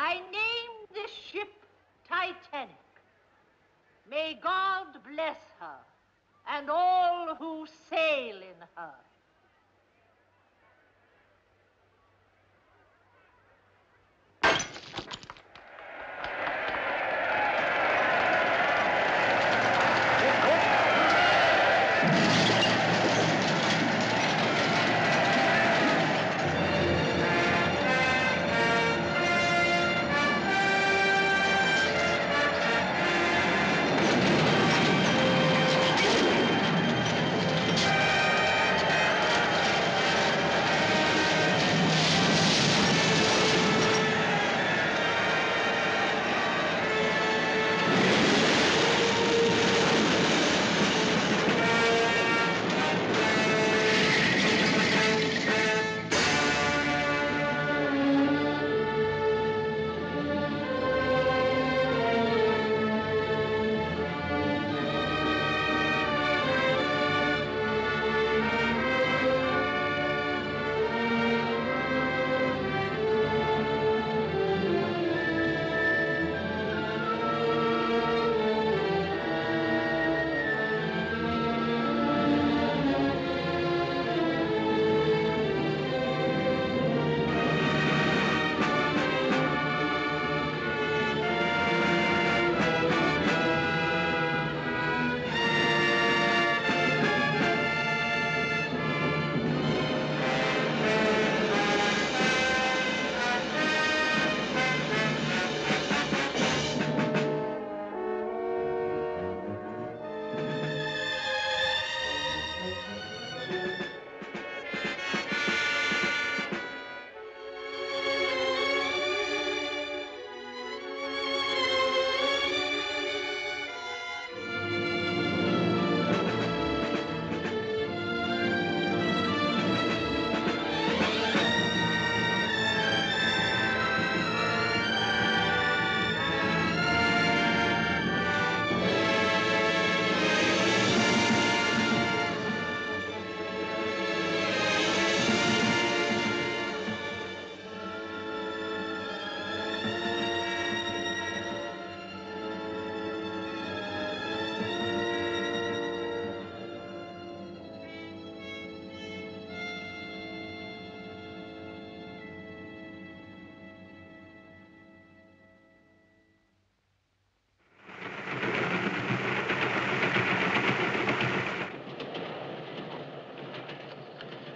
I name this ship Titanic. May God bless her and all who sail in her.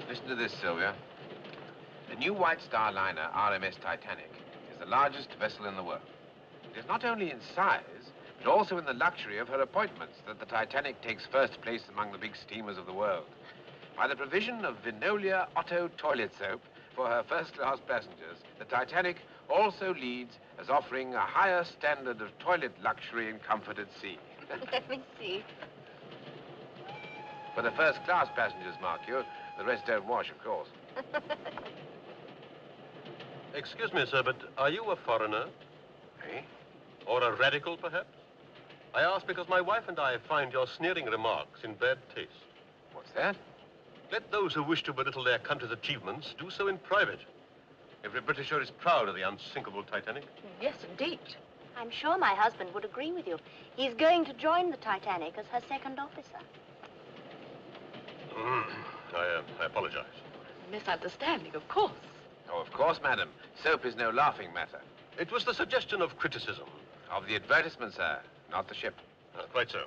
Listen to this, Sylvia. The new White Star liner, RMS Titanic, is the largest vessel in the world. It is not only in size, but also in the luxury of her appointments that the Titanic takes first place among the big steamers of the world. By the provision of Vinolia Otto toilet soap for her first-class passengers, the Titanic also leads as offering a higher standard of toilet luxury and comfort at sea. Let me see. For the first-class passengers, mark you, the rest don't wash, of course. Excuse me, sir, but are you a foreigner? Eh? Or a radical, perhaps? I ask because my wife and I find your sneering remarks in bad taste. What's that? Let those who wish to belittle their country's achievements do so in private. Every Britisher is proud of the unsinkable Titanic. Yes, indeed. I'm sure my husband would agree with you. He's going to join the Titanic as her second officer. I apologize. Misunderstanding, of course. Oh, of course, madam. Soap is no laughing matter. It was the suggestion of criticism. Of the advertisement, sir, not the ship. Quite so.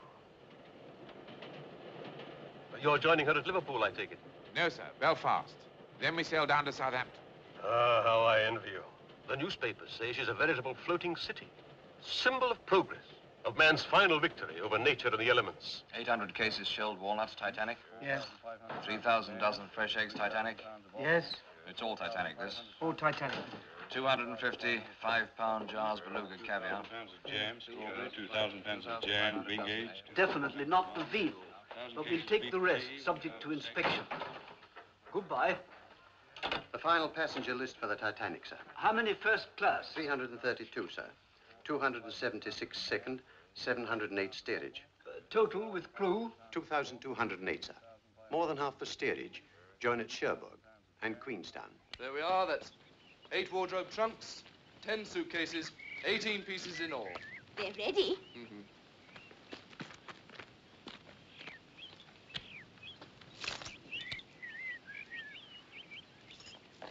You're joining her at Liverpool, I take it? No, sir, Belfast. Then we sail down to Southampton. Ah, how I envy you. The newspapers say she's a veritable floating city. Symbol of progress, of man's final victory over nature and the elements. 800 cases shelled walnuts, Titanic. Yes. 3,000 dozen fresh eggs, Titanic. Yes. It's all Titanic, this. All Titanic. 250 5-pound jars beluga caviar. pounds of jam, strawberry, 2,000 pounds of jam, being aged. Definitely not the veal, but we'll take the rest, subject to inspection. Goodbye. The final passenger list for the Titanic, sir. How many first class? 332, sir. 276 second, 708 steerage. Total with crew? 2,208, sir. More than half the steerage join at Cherbourg and Queenstown. There we are. That's 8 wardrobe trunks, 10 suitcases, 18 pieces in all. They're ready. Mm-hmm.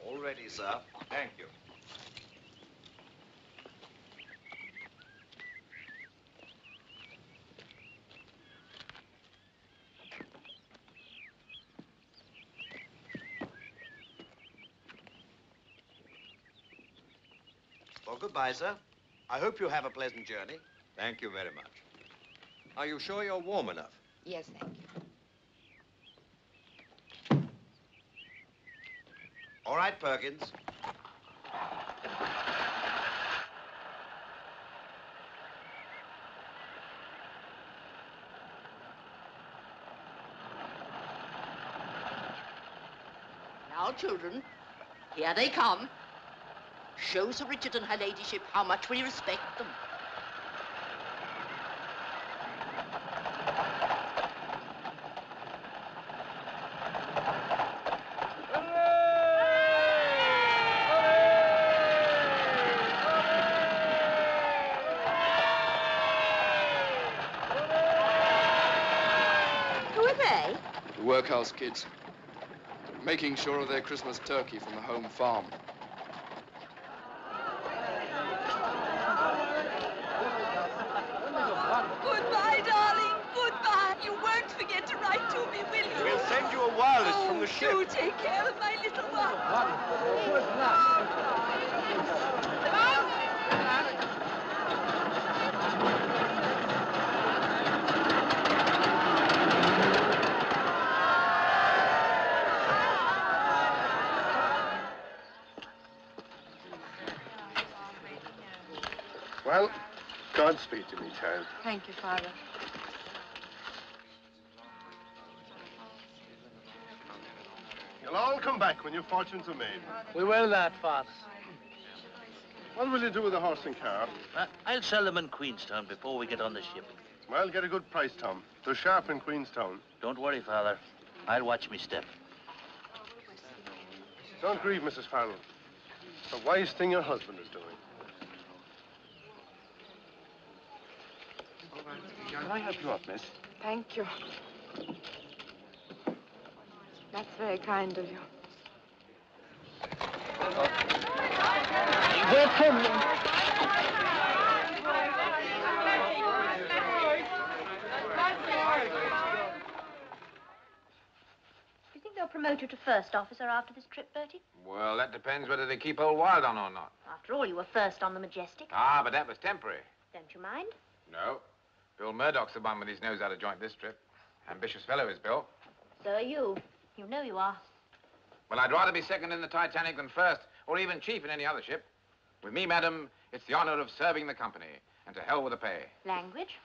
All ready, sir. Thank you. Well, goodbye, sir. I hope you have a pleasant journey. Thank you very much. Are you sure you're warm enough? Yes, thank you. All right, Perkins. Now, children, here they come. Show Sir Richard and her ladyship how much we respect them. Who are they? The workhouse kids. Making sure of their Christmas turkey from the home farm. Goodbye, darling. Goodbye. You won't forget to write to me, will you? We'll send you a wireless from the ship. Do take care of my little one. Well, Godspeed to me, child. Thank you, Father. You'll all come back when your fortunes are made. We will that, Father. What will you do with the horse and car? I'll sell them in Queenstown before we get on the ship. Well, get a good price, Tom. They're sharp in Queenstown. Don't worry, Father. I'll watch me step. Don't grieve, Mrs. Farrell. It's a wise thing your husband is doing. Can I help you up, miss? Thank you. That's very kind of you. Wait for me. Do you think they'll promote you to first officer after this trip, Bertie? Well, that depends whether they keep old Wild on or not. After all, you were first on the Majestic. Ah, but that was temporary. Don't you mind? No. Bill Murdoch's the one with his nose out of joint this trip. Ambitious fellow is Bill. So are you. You know you are. Well, I'd rather be second in the Titanic than first, or even chief in any other ship. With me, madam, it's the honor of serving the company, and to hell with the pay. Language?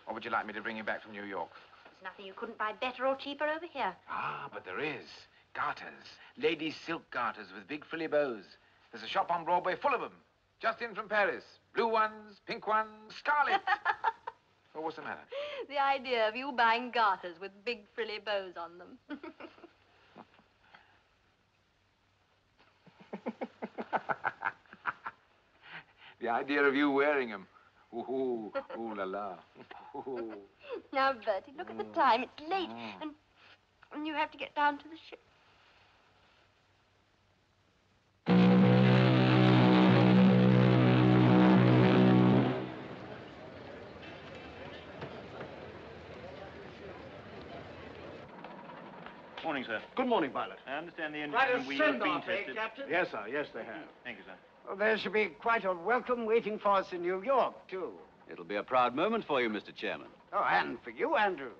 Or would you like me to bring you back from New York? There's nothing you couldn't buy better or cheaper over here. Ah, but there is. Garters. Ladies' silk garters with big frilly bows. There's a shop on Broadway full of them. Just in from Paris. Blue ones, pink ones, scarlet. Oh, what's the matter? The idea of you buying garters with big frilly bows on them. The idea of you wearing them. Ooh, ooh la la. Ooh. Now, Bertie, look at the time. It's late, and you have to get down to the ship. Morning, sir. Good morning, pilot. I understand the Quite engine a wheel has been send-off, eh, tested. Captain? Yes, sir. Yes, they have. Thank you, sir. Well, there should be quite a welcome waiting for us in New York, too. It'll be a proud moment for you, Mr. Chairman. Oh, and for you, Andrews.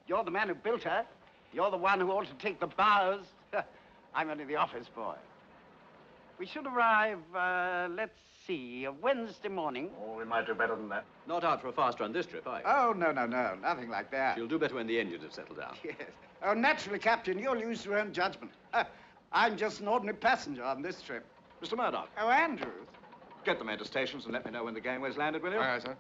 You're the man who built her. You're the one who ought to take the bows. I'm only the office boy. We should arrive, let's see, Wednesday morning. Oh, we might do better than that. Not out for a fast run this trip, are you? Oh, no, nothing like that. You'll do better when the engines have settled down. Yes. Oh, naturally, Captain, you'll use your own judgment. I'm just an ordinary passenger on this trip. Mr. Murdoch. Oh, Andrews. Get the men to stations and let me know when the gangway's landed, will you? Aye, aye, sir.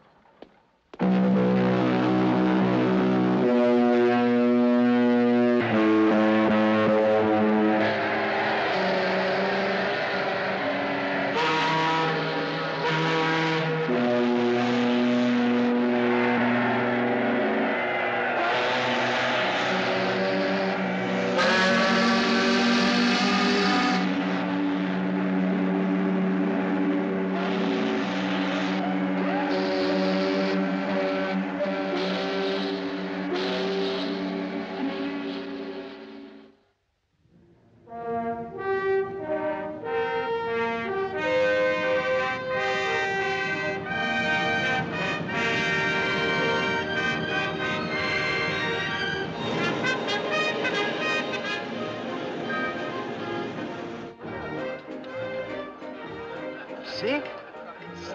See?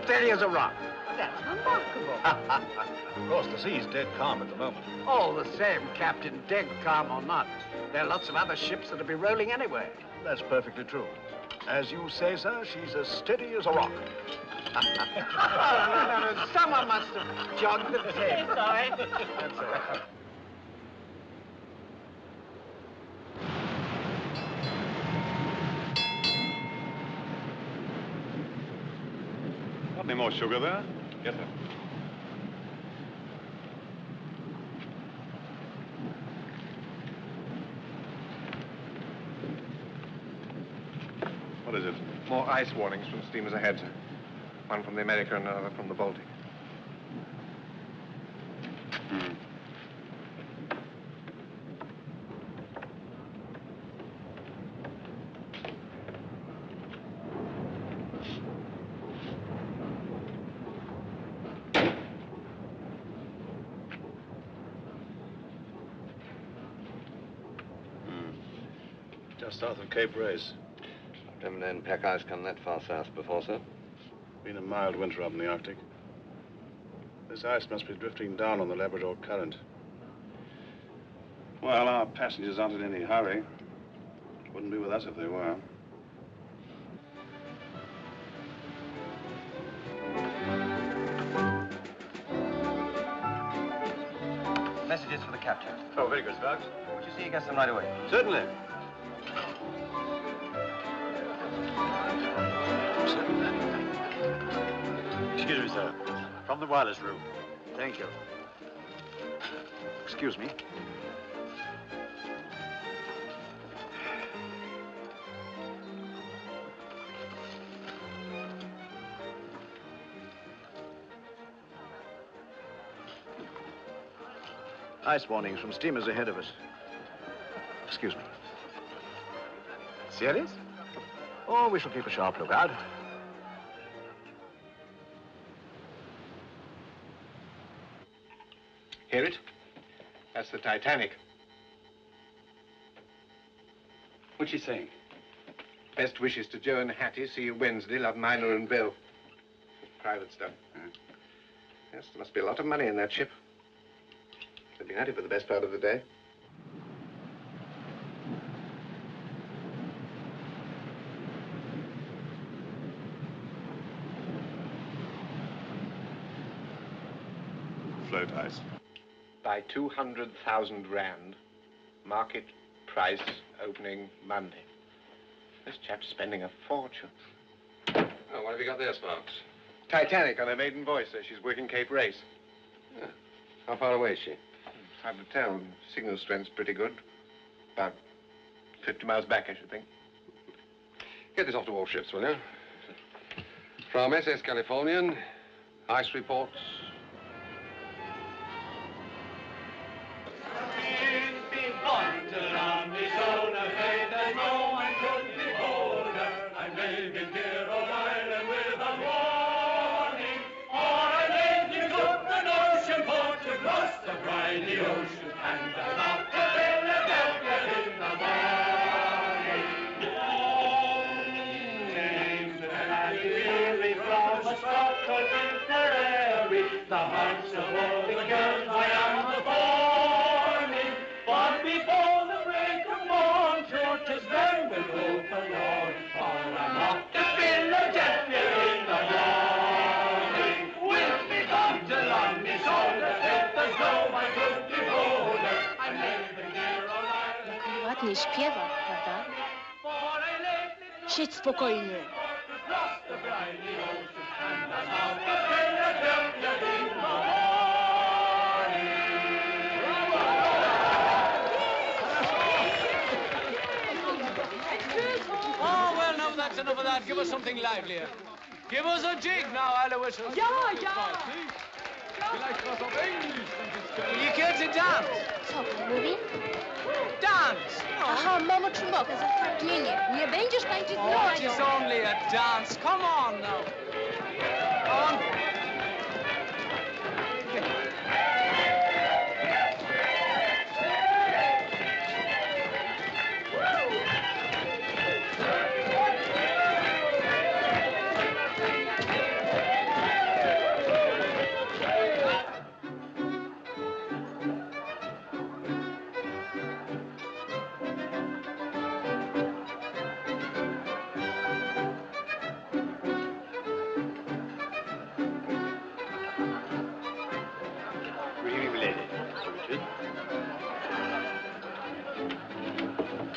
Steady as a rock. That's remarkable. Of course, the sea's dead calm at the moment. All the same, Captain, dead calm or not, there are lots of other ships that'll be rolling anyway. That's perfectly true. As you say, sir, she's as steady as a rock. No. Someone must have jogged the tape. Sorry. That's all right. Got any more sugar there? Yes, sir. What is it? More ice warnings from steamers ahead, sir. One from the America and another from the Baltic. Just south of Cape Race. Never known pack ice come that far south before, sir. Been a mild winter up in the Arctic. This ice must be drifting down on the Labrador Current. Well, our passengers aren't in any hurry. Wouldn't be with us if they were. Messages for the captain. Oh, very good, Sparks. Would you see you get them right away? Certainly. Excuse me, sir. From the wireless room. Thank you. Excuse me. Ice warnings from steamers ahead of us. Excuse me. Serious? Oh, we shall keep a sharp lookout. Hear it? That's the Titanic. What's she saying? Best wishes to Joe and Hattie. See you Wednesday. Love, Minor and Bill. Private stuff. Yes, there must be a lot of money in that ship. They've been at it for the best part of the day. Float ice. By 200,000 rand. Market price opening Monday. This chap's spending a fortune. Oh, what have you got there, Sparks? Titanic on her maiden voice says she's working Cape Race. Yeah. How far away is she? It's hard to tell. Signal strength's pretty good. About 50 miles back, I should think. Get this off to all ships, will you? From SS Californian, ice reports. The hearts of all the girls I am the forming, but before the break of morn, sure 'tis then we'll go forlorn, for I'm off to Philadelphia in the morning. With me come to love me shoulder, if there's no my good beholder, I'm living here all night. Jak ładnie śpiewa, prawda? Siedź spokojnie. Oh, well, now that's enough of that. Give us something livelier. Give us a jig now, Aloysius. Ja, ja. Vielleicht was auf Englisch. You care to dance? Co pan mówi? Dance! No. Aha, mamo Trumboka, za pragnienie. Nie będziesz tańczyć z Oh, Nadią. it's only a dance. Come on now. On.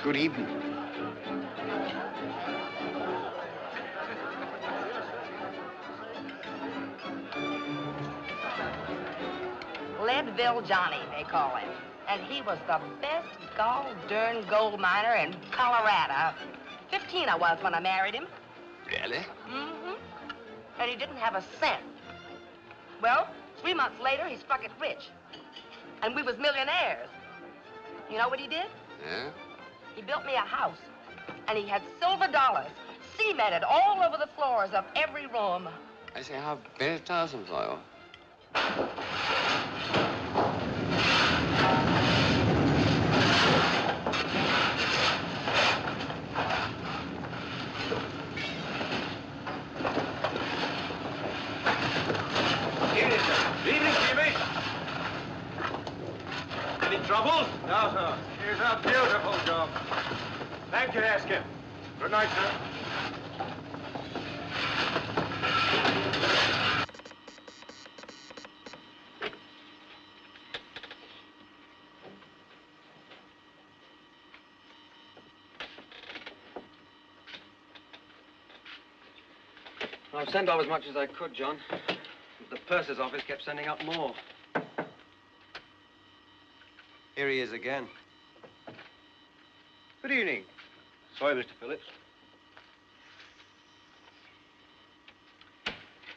Good evening. Leadville Johnny, they call him. And he was the best gall-darn gold miner in Colorado. 15 I was when I married him. Really? Mm-hmm. And he didn't have a cent. Well, 3 months later, he struck it rich. And we was millionaires. You know what he did? Yeah? He built me a house. And he had silver dollars cemented all over the floors of every room. I say, how very tiresome for you. Evening, sir. Evening, Jimmy. Any trouble? No, sir. Here's a beautiful job. Thank you, Askin. Good night, sir. I've sent off as much as I could, John. The purser's office kept sending up more. Here he is again. Good evening. Sorry, Mr. Phillips.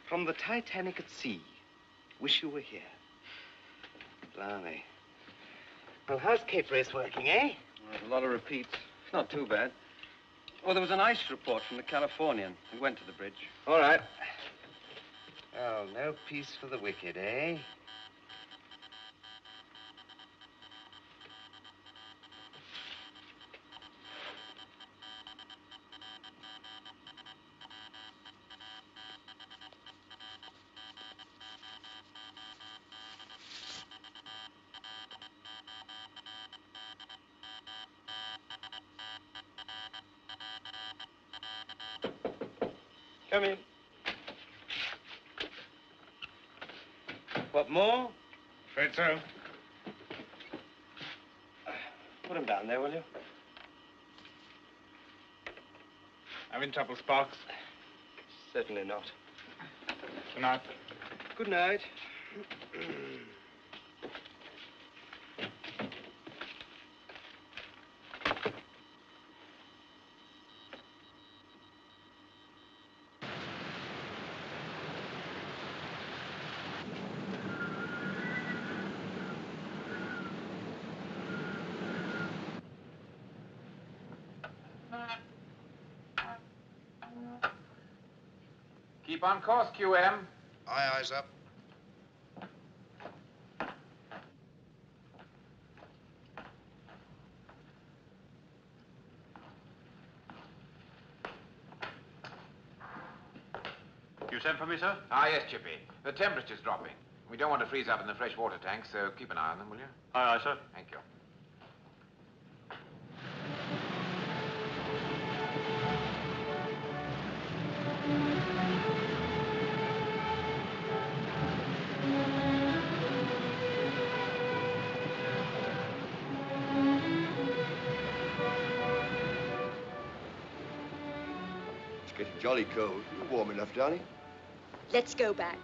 From the Titanic at sea. Wish you were here. Blimey. Well, how's Cape Race working, eh? There's a lot of repeats. It's not too bad. Oh, there was an ice report from the Californian. We went to the bridge. All right. Well, no peace for the wicked, eh? Come in. What, more? Afraid so. Put him down there, will you? Having trouble, Sparks? Certainly not. Good night. Good night. Keep on course, QM. Aye, aye, sir. You sent for me, sir? Ah, yes, Chippy. The temperature's dropping. We don't want to freeze up in the fresh water tanks, so keep an eye on them, will you? Aye, aye, sir. Thank you. It's getting jolly cold. You're warm enough, darling. Let's go back.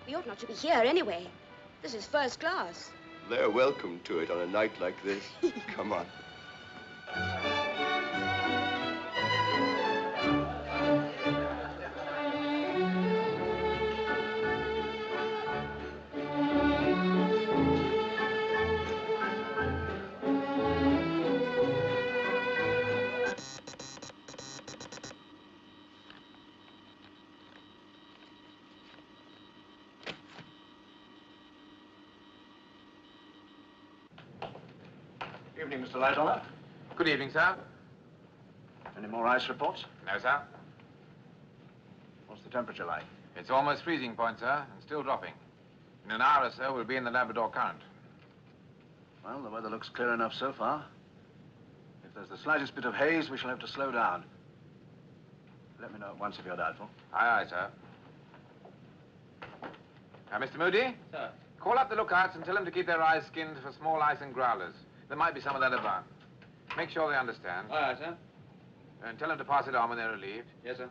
We ought not to be here anyway. This is first class. They're welcome to it on a night like this. Come on. Evening, Mr. Lightoller. Good evening, sir. Any more ice reports? No, sir. What's the temperature like? It's almost freezing point, sir, and still dropping. In an hour or so, we'll be in the Labrador Current. Well, the weather looks clear enough so far. If there's the slightest bit of haze, we shall have to slow down. Let me know at once if you're doubtful. Aye, aye, sir. Mr. Moody? Sir. Call up the lookouts and tell them to keep their eyes skinned for small ice and growlers. There might be some of that about. Make sure they understand. All right, sir. And tell them to pass it on when they're relieved. Yes, sir.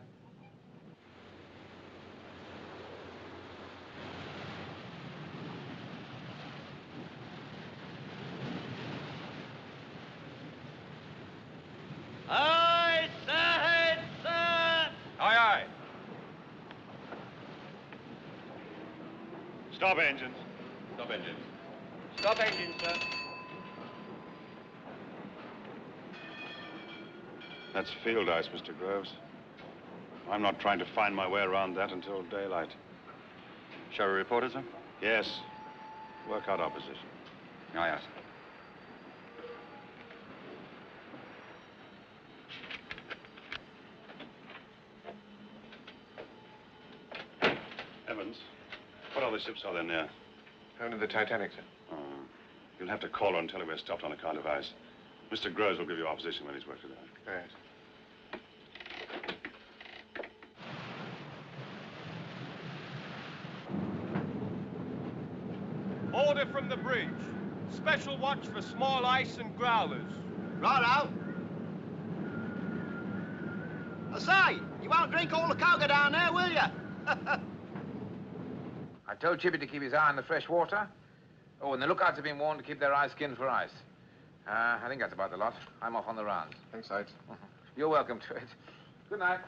Aye, sir, sir. Aye, aye. Stop engines. Stop engines. Stop engine, sir. That's field ice, Mr. Groves. I'm not trying to find my way around that until daylight. Shall we report it, sir? Yes. Work out our position. Aye, aye, sir. Evans, what other ships are there near? Only the Titanic, sir. Oh. You'll have to call her and tell her we're stopped on account of ice. Mr. Groves will give you our position when he's worked it out. Yes. Order from the bridge. Special watch for small ice and growlers. Righto. I say, you won't drink all the cocoa down there, will you? I told Chippy to keep his eye on the fresh water. Oh, and the lookouts have been warned to keep their eyes skinned for ice. I think that's about the lot. I'm off on the rounds. Thanks, Sides. You're welcome to it. Good night.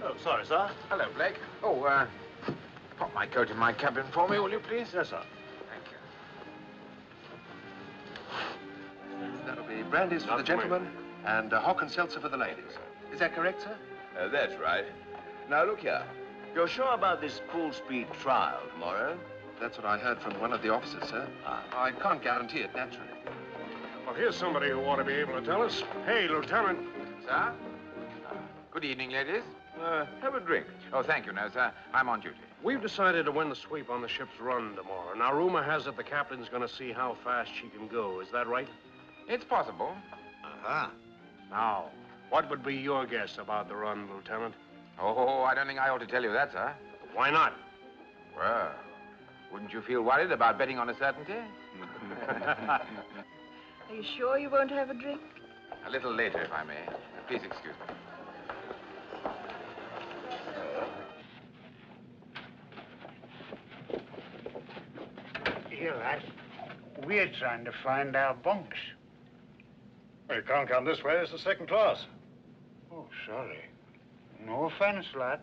Oh, sorry, sir. Hello, Blake. Oh, pop my coat in my cabin for me, will you, please? Yes, sir. Thank you. That'll be brandies for the gentlemen and hock and seltzer for the ladies. Is that correct, sir? That's right. Now, look here. You're sure about this full-speed trial tomorrow? That's what I heard from one of the officers, sir. I can't guarantee it, naturally. Well, here's somebody who ought to be able to tell us. Hey, Lieutenant. Sir? Good evening, ladies. Have a drink. Oh, thank you. No, sir. I'm on duty. We've decided to win the sweep on the ship's run tomorrow. Now, rumor has it the captain's going to see how fast she can go. Is that right? It's possible. Uh-huh. Now, what would be your guess about the run, Lieutenant? Oh, I don't think I ought to tell you that, sir. Why not? Well, wouldn't you feel worried about betting on a certainty? Are you sure you won't have a drink? A little later, if I may. Please excuse me. Here, lad. We're trying to find our bunks. Well, you can't come this way. It's the second class. Oh, sorry. No offense, lad.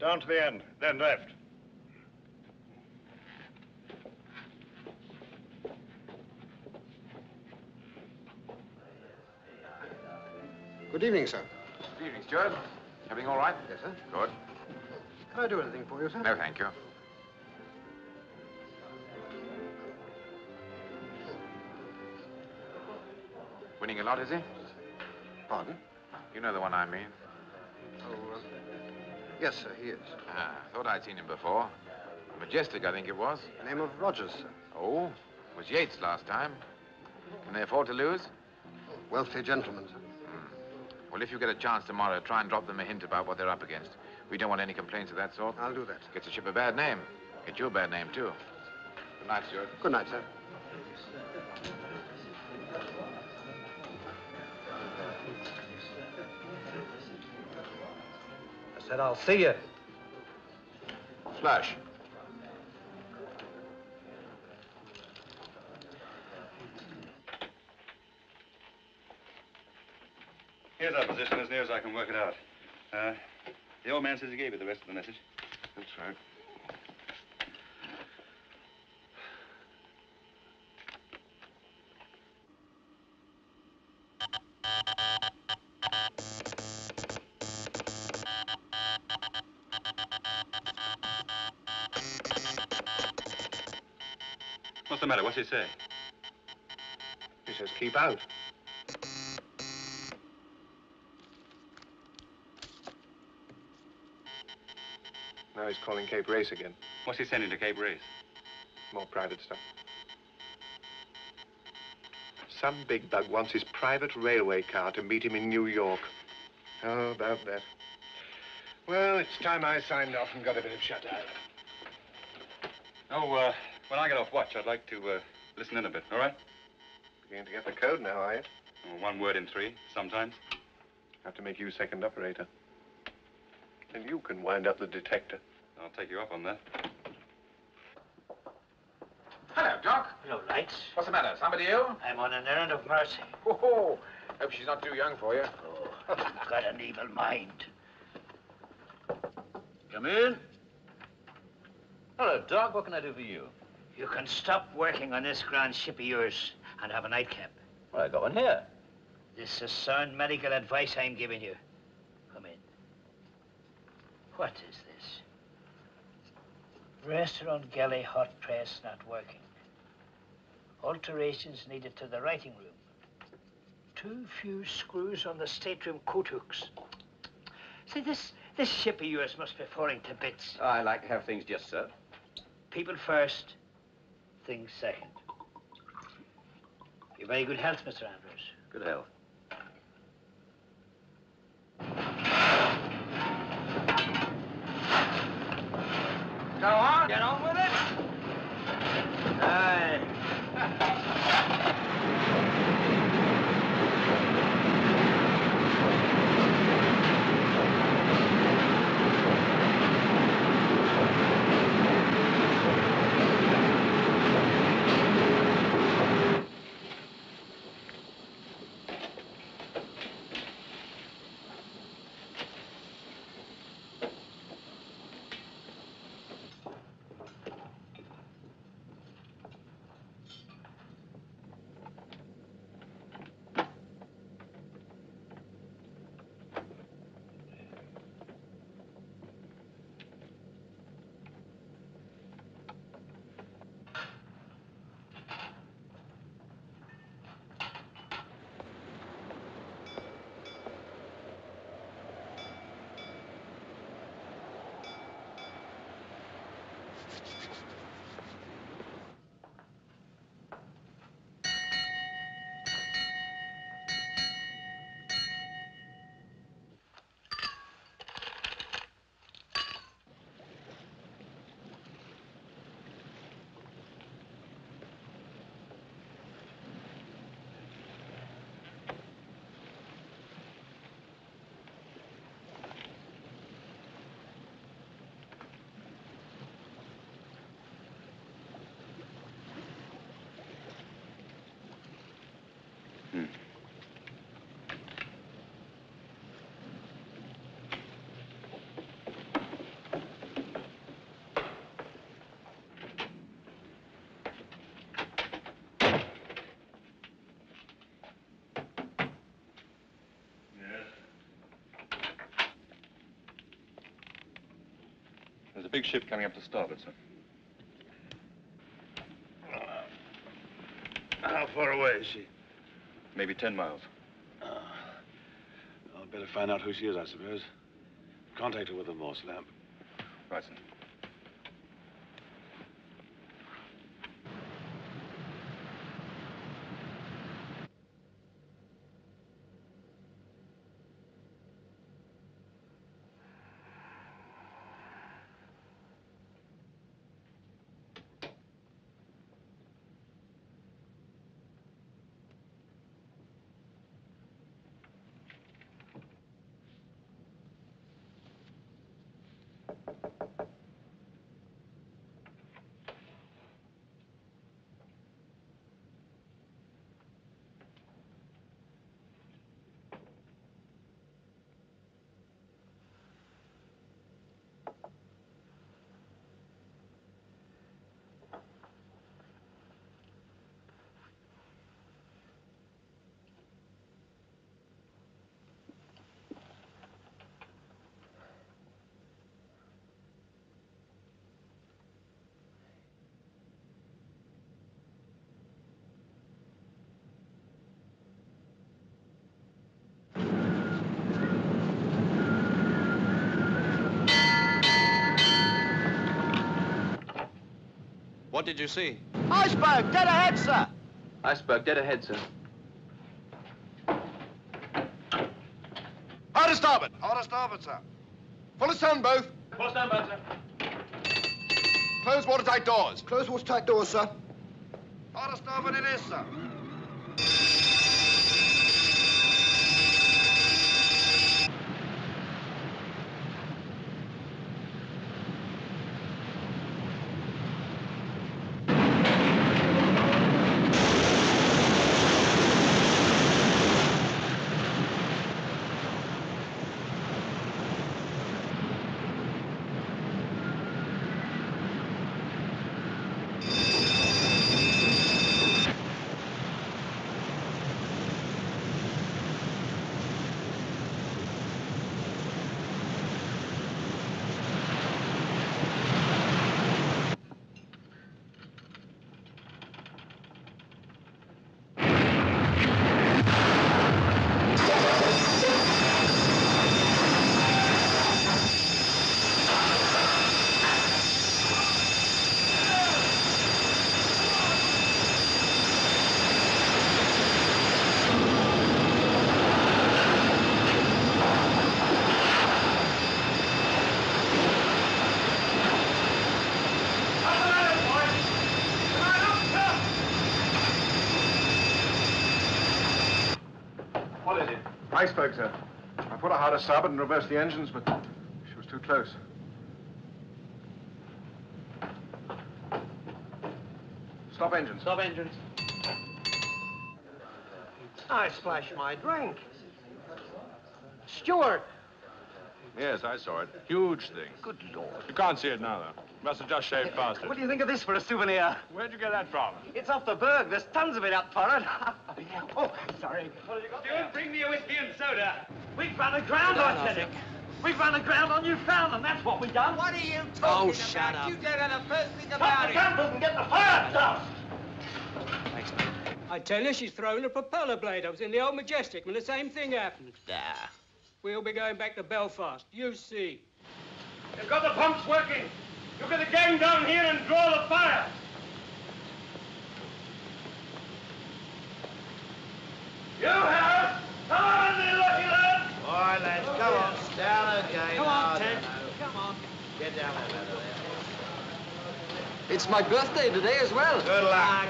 Down to the end, then left. Good evening, sir. Good evening, Stuart. Everything all right? Yes, sir. Good. Can I do anything for you, sir? No, thank you. Winning a lot, is he? Pardon? You know the one I mean. Oh, yes, sir, he is. Thought I'd seen him before. Majestic, I think it was. Name of Rogers, sir. Oh, was Yates last time. Can they afford to lose? Wealthy gentleman, sir. Well, if you get a chance tomorrow, try and drop them a hint about what they're up against. We don't want any complaints of that sort. I'll do that. Gets the ship a bad name. Gets you a bad name, too. Good night, Stuart. Good night, sir. I said I'll see you. Flash. Here's our position as near as I can work it out. The old man says he gave you the rest of the message. That's right. What's the matter? What's he say? He says keep out. Now he's calling Cape Race again. What's he sending to Cape Race? More private stuff. Some big bug wants his private railway car to meet him in New York. How about that? Well, it's time I signed off and got a bit of shut-eye. Oh, when I get off watch, I'd like to listen in a bit, all right? Beginning to get the code now, are you? Oh, 1 word in 3, sometimes. Have to make you second operator. And you can wind up the detector. I'll take you up on that. Hello, Doc. Hello, Lights. What's the matter? Somebody ill? I'm on an errand of mercy. Oh, hope she's not too young for you. Oh, you've got an evil mind. Come in. Hello, Doc. What can I do for you? You can stop working on this grand ship of yours and have a nightcap. Well, I got one here. This is sound medical advice I'm giving you. Come in. What is this? Restaurant galley hot press not working. Alterations needed to the writing room. Too few screws on the stateroom coat hooks. See, this ship of yours must be falling to bits. Oh, I like to have things just so. People first, things second. Your very good health, Mr. Andrews. Good health. Go on. Get on with it. Aye. There's a big ship coming up to starboard, sir. How far away is she? Maybe 10 miles. I'll better find out who she is, I suppose. Contact her with a Morse lamp. Right, sir. What did you see? Iceberg, dead ahead, sir. Iceberg, dead ahead, sir. Hard to starboard. Hard to starboard, sir. Full astern, both. Full astern, both, sir. Close watertight doors. Close watertight doors, sir. Hard to starboard it is, sir. What is it? Iceberg, sir. I put her hard to starboard and reversed the engines, but she was too close. Stop engines. Stop engines. I splashed my drink. Steward! Yes, I saw it. Huge thing. Good Lord. You can't see it now, though. Must have just shaved past it. What do you think of this for a souvenir? Where'd you get that from? It's off the berg. There's tons of it up for it. Oh, sorry. What have you got? Steward, bring me a whiskey and soda. We've run aground, Lieutenant. We've run aground on Newfoundland. That's what we've done. What are you talking about? Shut up. You don't know the first thing Stop about the it. gun and get the fire dust. Thanks, mate. I tell you, she's thrown a propeller blade. I was in the old Majestic when the same thing happened. We'll be going back to Belfast. You see. You've got the pumps working. You get the gang down here and draw the fire. You have. Come on, you lucky lad. All right, lads, come on. Down again. Come on, Oh, Ted. no, no. Come on. Get down that ladder there. It's my birthday today as well. Good luck.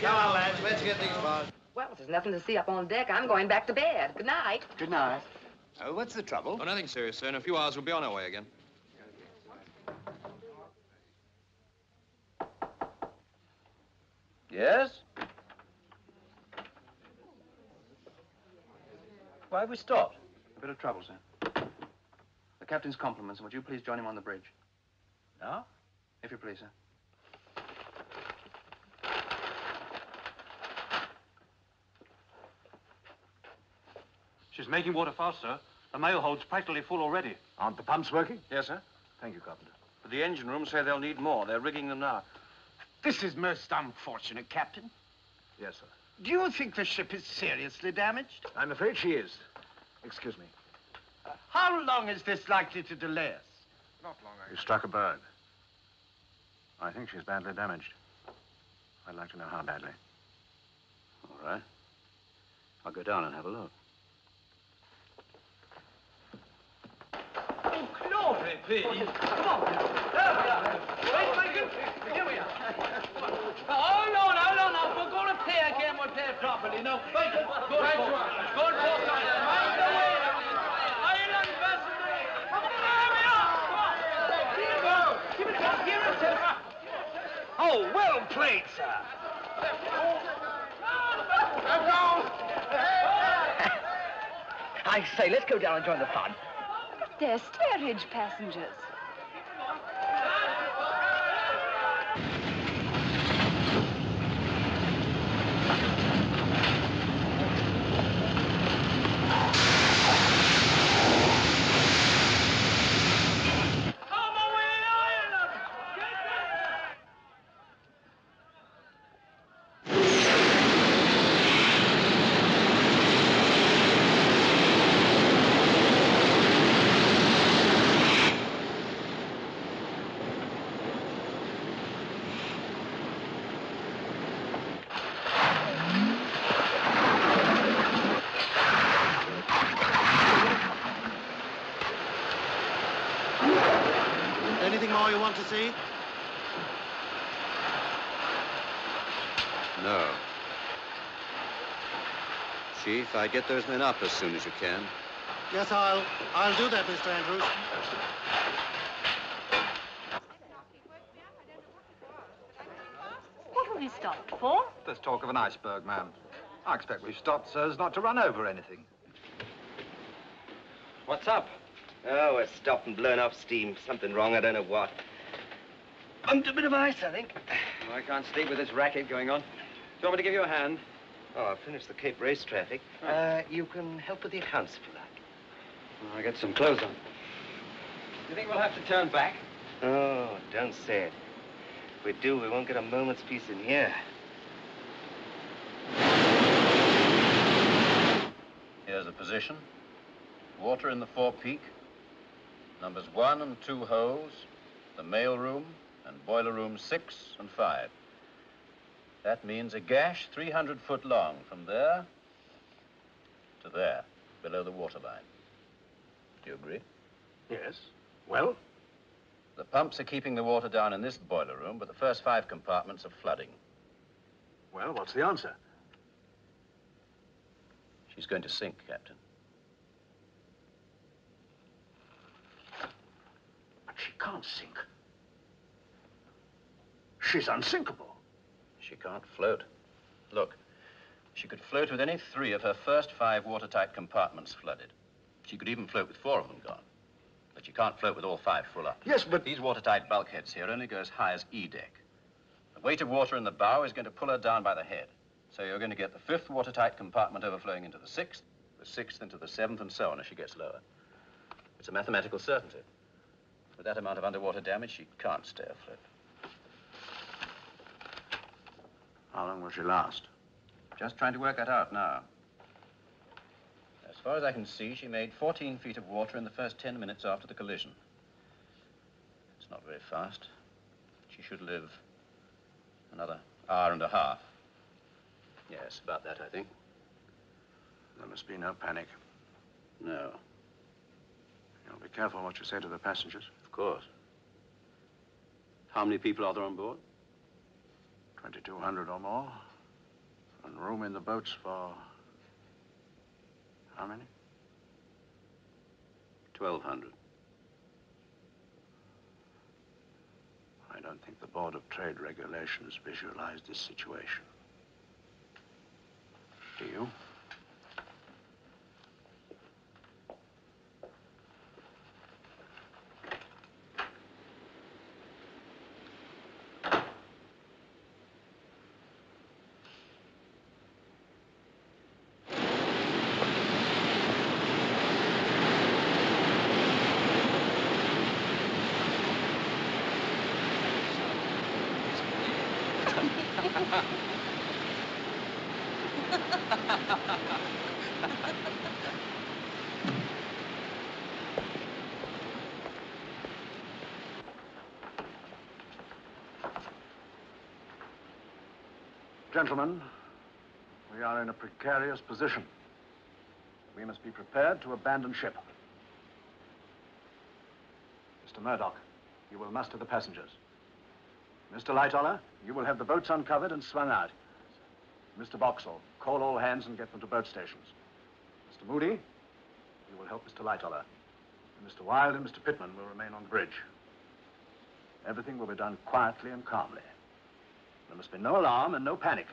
Come on, lads. Let's get things going. Well, there's nothing to see up on deck. I'm going back to bed. Good night. Good night. Oh, what's the trouble? Oh, nothing serious, sir. In a few hours, we'll be on our way again. Yes? Why have we stopped? A bit of trouble, sir. The captain's compliments, and would you please join him on the bridge? No? If you please, sir. She's making water fast, sir. The mail hold's practically full already. Aren't the pumps working? Yes, sir. Thank you, Carpenter. But the engine room say they'll need more. They're rigging them now. This is most unfortunate, Captain. Yes, sir. Do you think the ship is seriously damaged? I'm afraid she is. Excuse me. How long is this likely to delay us? Not long, You struck a bird. I think she's badly damaged. I'd like to know how badly. All right. I'll go down and have a look. Oh, glory be. Come on. There we are. Wait, Lincoln. Here we are. Oh, no. We're going to play again. We'll play properly. No, wait. Good for Mind the way. Island vessel. Come on. There we are. Here we go. Give it up. Here it is. Oh, well played, sir. I say, let's go down and join the fun. They're steerage passengers. all you want to see? No. Chief, I'd get those men up as soon as you can. Yes, I'll do that, Mr. Andrews. What have we stopped for? There's talk of an iceberg, ma'am. I expect we've stopped so as not to run over anything. What's up? Oh, we're stopped and blown off steam. Something wrong, I don't know what. Bumped a bit of ice, I think. Oh, I can't sleep with this racket going on. Do you want me to give you a hand? Oh, I've finished the Cape Race traffic. You can help with the accounts if you like. I'll get some clothes on. You think we'll have to turn back? Oh, don't say it. If we do, we won't get a moment's peace in here. Here's the position. Water in the forepeak. Numbers 1 and 2 holes. The mail room and boiler rooms 6 and 5. That means a gash 300 foot long from there to there, below the waterline. Do you agree? Yes. Well? The pumps are keeping the water down in this boiler room, but the first 5 compartments are flooding. Well, what's the answer? She's going to sink, Captain. But she can't sink. She's unsinkable. She can't float. Look, she could float with any 3 of her first 5 watertight compartments flooded. She could even float with 4 of them gone. But she can't float with all 5 full up. Yes, but... These watertight bulkheads here only go as high as E deck. The weight of water in the bow is going to pull her down by the head. So you're going to get the 5th watertight compartment overflowing into the 6th, the 6th into the 7th, and so on as she gets lower. It's a mathematical certainty. With that amount of underwater damage, she can't stay afloat. How long will she last? Just trying to work that out now. As far as I can see, she made 14 feet of water in the first 10 minutes after the collision. It's not very fast. She should live another hour and a half. Yes, about that, I think. There must be no panic. No. You'll be careful what you say to the passengers. Of course. How many people are there on board? 2,200 or more. And room in the boats for... how many? 1,200. I don't think the Board of Trade Regulations visualized this situation. Do you? Gentlemen, we are in a precarious position. We must be prepared to abandon ship. Mr. Murdoch, you will muster the passengers. Mr. Lightoller, you will have the boats uncovered and swung out. Mr. Boxall, call all hands and get them to boat stations. Mr. Moody, you will help Mr. Lightoller. And Mr. Wilde and Mr. Pittman will remain on the bridge. Everything will be done quietly and calmly. There must be no alarm and no panic.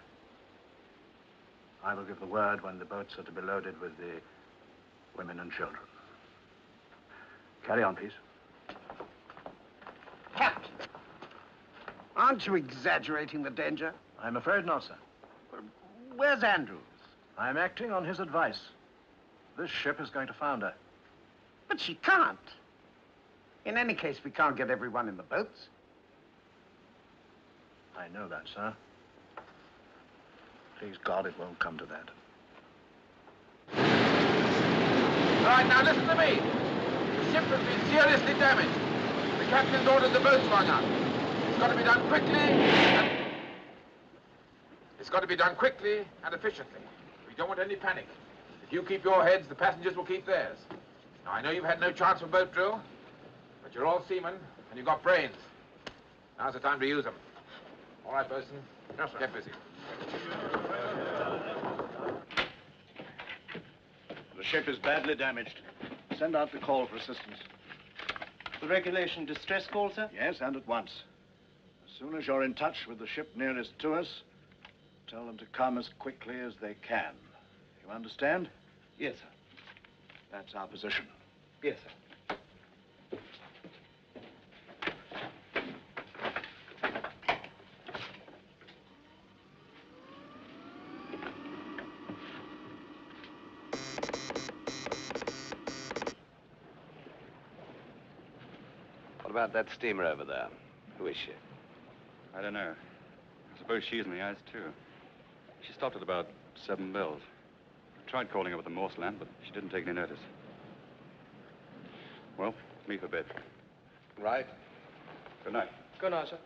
I will give the word when the boats are to be loaded with the women and children. Carry on, please. Captain, aren't you exaggerating the danger? I'm afraid not, sir. Where's Andrews? I'm acting on his advice. This ship is going to founder. But she can't. In any case, we can't get everyone in the boats. I know that, sir. Please God, it won't come to that. All right, now listen to me. The ship has been seriously damaged. The captain's ordered the boat swung out. It's got to be done quickly. It's got to be done quickly and efficiently. We don't want any panic. If you keep your heads, the passengers will keep theirs. Now, I know you've had no chance for boat drill, but you're all seamen, And you've got brains. Now's the time to use them. All right, Bosun. Yes, sir. Get busy. The ship is badly damaged. Send out the call for assistance. The regulation distress call, sir? Yes, and at once. As soon as you're in touch with the ship nearest to us, tell them to come as quickly as they can. You understand? Yes, sir. That's our position. Yes, sir. What about that steamer over there? Who is she? I don't know. I suppose she's in the ice, too. She stopped at about 7 bells. I tried calling her with the Morse lamp, but she didn't take any notice. Well, me for bed. Right. Good night. Good night, sir.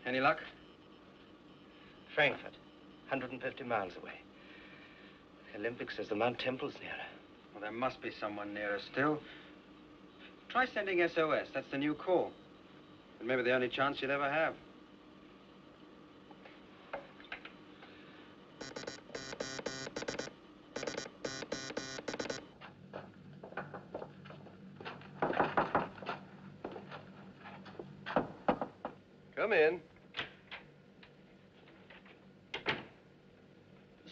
Any luck? Frankfurt, 150 miles away. The Olympic says the Mount Temple's nearer. Well, there must be someone nearer still. Try sending SOS. That's the new call. It may be the only chance you'll ever have. Come in.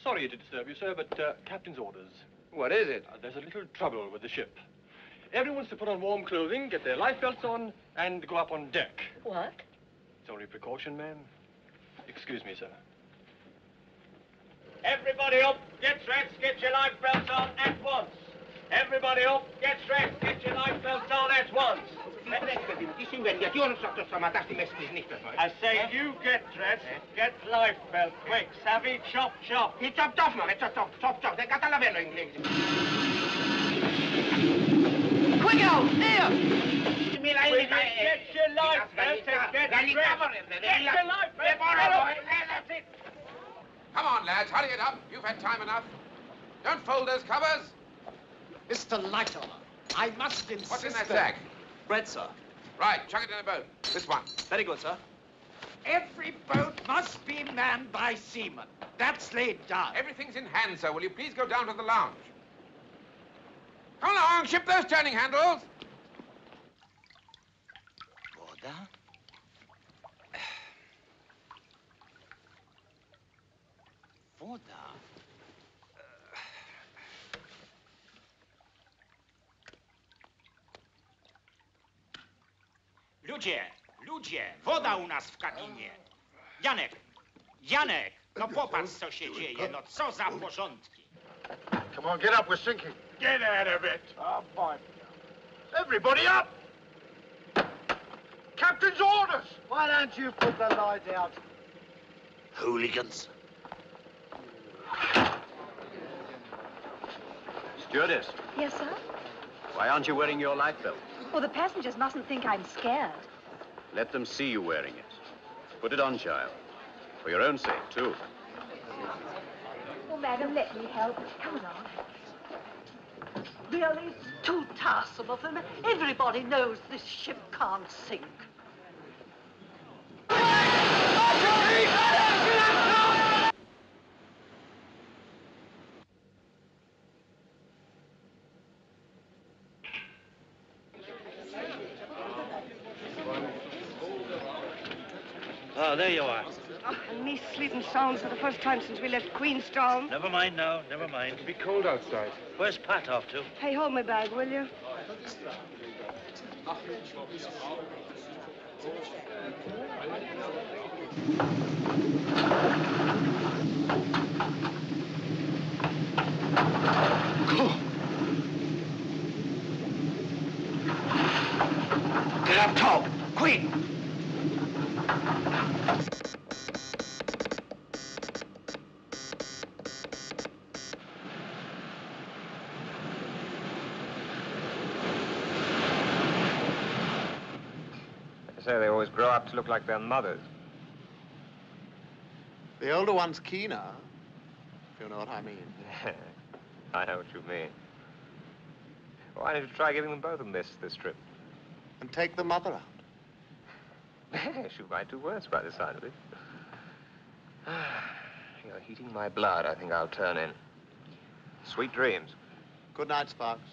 Sorry to disturb you, sir, but captain's orders. What is it? There's a little trouble with the ship. Everyone's to put on warm clothing, get their life belts on, and go up on deck. What? It's only precaution, ma'am. Excuse me, sir. Everybody up, get dressed, get your life belts on at once. Everybody up, get dressed, get your life belts on at once. I say you get dressed, get life belt, quick, savvy, chop, chop. He chopped off, man, chop. They got a lavello in English. Quick out, here! Get your life belt and get dressed. Get your life belt. That's it. Come on, lads, hurry it up. You've had time enough. Don't fold those covers. Mr. Lightoller, I must insist. What's in that sack? Bread, sir. Right, chuck it in a boat. This one. Very good, sir. Every boat must be manned by seamen. That's laid down. Everything's in hand, sir. Will you please go down to the lounge? Come along, ship those turning handles. Voda? Voda? Ludzie, woda u nas w kabinie. Janek, no popatrz, co się dzieje, no co za porządki. Come on, get up, we're sinking. Get out of it. Oh, boy. Everybody up! Captain's orders! Why don't you put the light out? Hooligans. Stewardess, Yes, sir? why aren't you wearing your life belt? Well, the passengers mustn't think I'm scared. Let them see you wearing it. Put it on, child. For your own sake, too. Oh, madam, let me help. Come along. Really, it's too tiresome of them. Everybody knows this ship can't sink. there you are. Oh, and me sleeping sound for the first time since we left Queenstown. Never mind now, never mind. It'll be cold outside. Where's Pat off to? Hey, hold my bag, will you? Get up top, quick! They say they always grow up to look like their mothers. The older one's keener, if you know what I mean. I know what you mean. Why don't you try giving them both a miss this trip? And take the mother out. Shoot my 2 words by the side of it. You're heating my blood. I think I'll turn in. Sweet dreams. Good night, Sparks.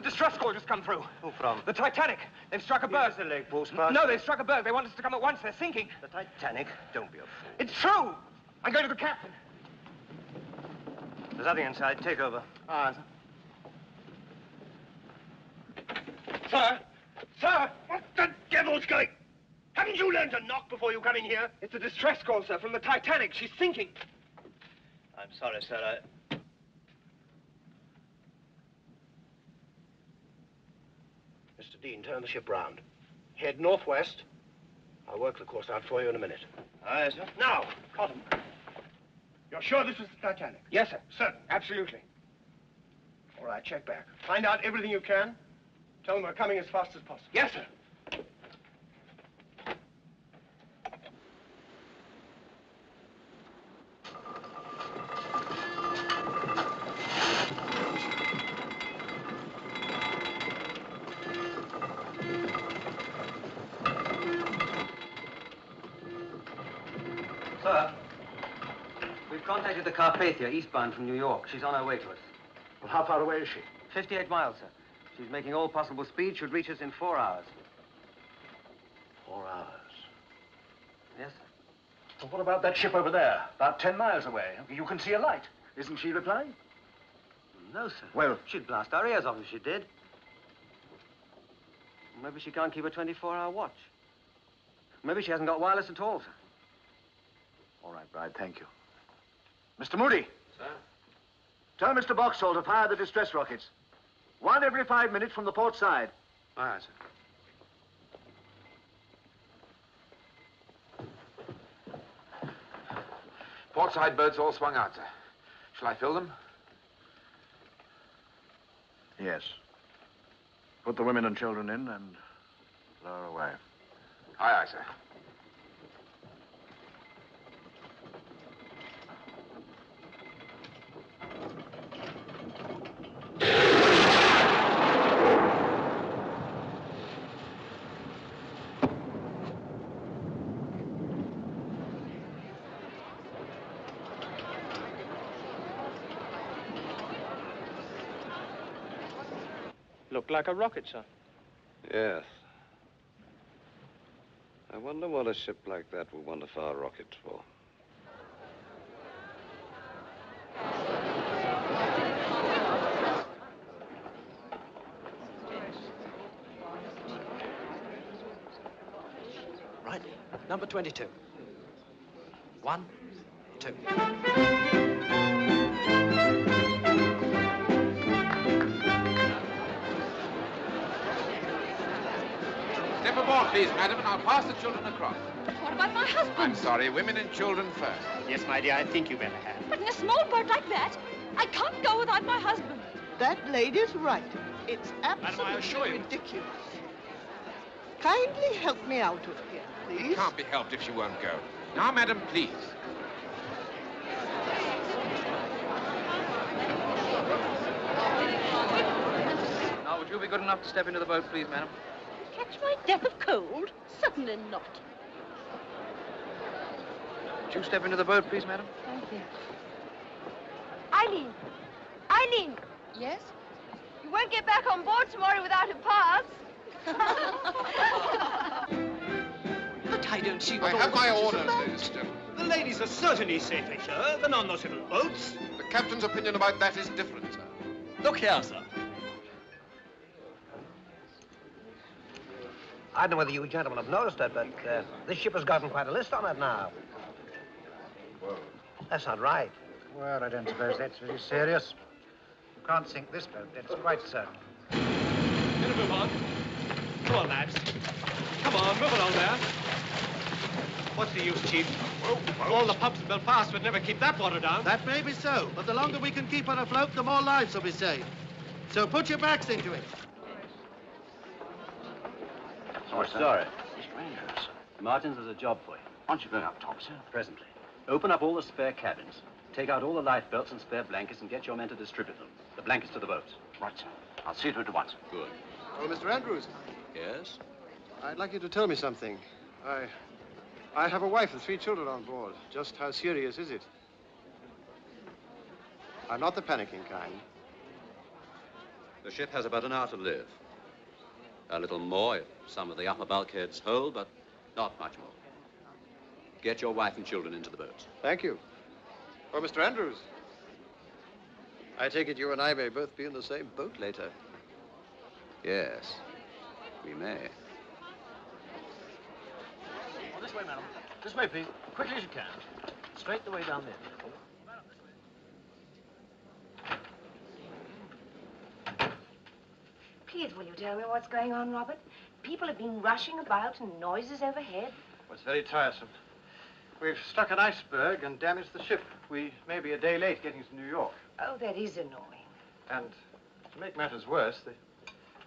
Distress call just come through. Who from? The Titanic. They've struck a berg. Is this a leg post, Sparks? No, they've struck a berg. They want us to come at once. They're sinking. The Titanic? Don't be a fool. It's true. I'm going to the captain. There's nothing inside. Take over. Sir. Sir! Sir! What the devil's going? Haven't you learned to knock before you come in here? It's a distress call, sir, from the Titanic. She's sinking. I'm sorry, sir. Mr. Dean, turn the ship round. Head northwest. I'll work the course out for you in a minute. Aye, sir. Now, Cotton. You're sure this is the Titanic? Yes, sir. Certain? Absolutely. All right, check back. Find out everything you can. Tell them we're coming as fast as possible. Yes, sir. Sir, we've contacted the Carpathia, eastbound from New York. She's on her way to us. Well, how far away is she? 58 miles, sir. She's making all possible speed. Should reach us in 4 hours. 4 hours. Yes, sir. Well, what about that ship over there? About 10 miles away. You can see a light. Isn't she replying? No, sir. Well, she'd blast our ears off if she did. Maybe she can't keep a 24-hour watch. Maybe she hasn't got wireless at all, sir. All right, Bride, thank you. Mr. Moody. Sir? Tell Mr. Boxall to fire the distress rockets. 1 every 5 minutes from the port side. Aye, sir. Port side boats all swung out, sir. Shall I fill them? Yes. Put the women and children in and lower away. Aye, aye, sir. Looked like a rocket, sir. Yes. I wonder what a ship like that will want a fire rocket for. Right. Number 22. 1, 2. Step aboard, please, madam, and I'll pass the children across. What about my husband? I'm sorry, women and children first. Yes, my dear, I think you better have. But in a small boat like that, I can't go without my husband. That lady's right. It's Madam, I absolutely assure you. ridiculous. Kindly help me out of here, please. It can't be helped if she won't go. Now, madam, please. Now, would you be good enough to step into the boat, please, madam? Catch my death of cold? Certainly not. Would you step into the boat, please, madam? Thank you. Eileen! Eileen! Yes? You won't get back on board tomorrow without a pass. But I don't see I what all have my this is orders, about. ladies and gentlemen. The ladies are certainly safer here than on those little boats. The captain's opinion about that is different, sir. Look here, sir. I don't know whether you gentlemen have noticed it, but this ship has gotten quite a list on it now. That's not right. Well, I don't suppose that's very serious. You can't sink this boat, that's quite certain. Better move on. Come on, lads. Come on, move along there. What's the use, Chief? All the pumps in Belfast would never keep that water down. That may be so, but the longer we can keep her afloat, the more lives will be saved. So put your backs into it. Oh, sorry. Mr. Andrews. Martins has a job for you. Why don't you bring up top, sir? Presently. Open up all the spare cabins. Take out all the lifebelts and spare blankets and get your men to distribute them. The blankets to the boats. Right, sir. I'll see to it at once. Good. Oh, Mr. Andrews. Yes? I'd like you to tell me something. I have a wife and 3 children on board. Just how serious is it? I'm not the panicking kind. The ship has about an hour to live. A little more if some of the upper bulkheads hold, but not much more. Get your wife and children into the boats. Thank you. Oh, Mr. Andrews. I take it you and I may both be in the same boat later. Yes, we may. Oh, this way, madam. This way, please. Quickly as you can. Straight the way down there. Please, will you tell me what's going on, Robert? People have been rushing about and noises overhead. Well, it's very tiresome. We've struck an iceberg and damaged the ship. We may be a day late getting to New York. Oh, that is annoying. And to make matters worse,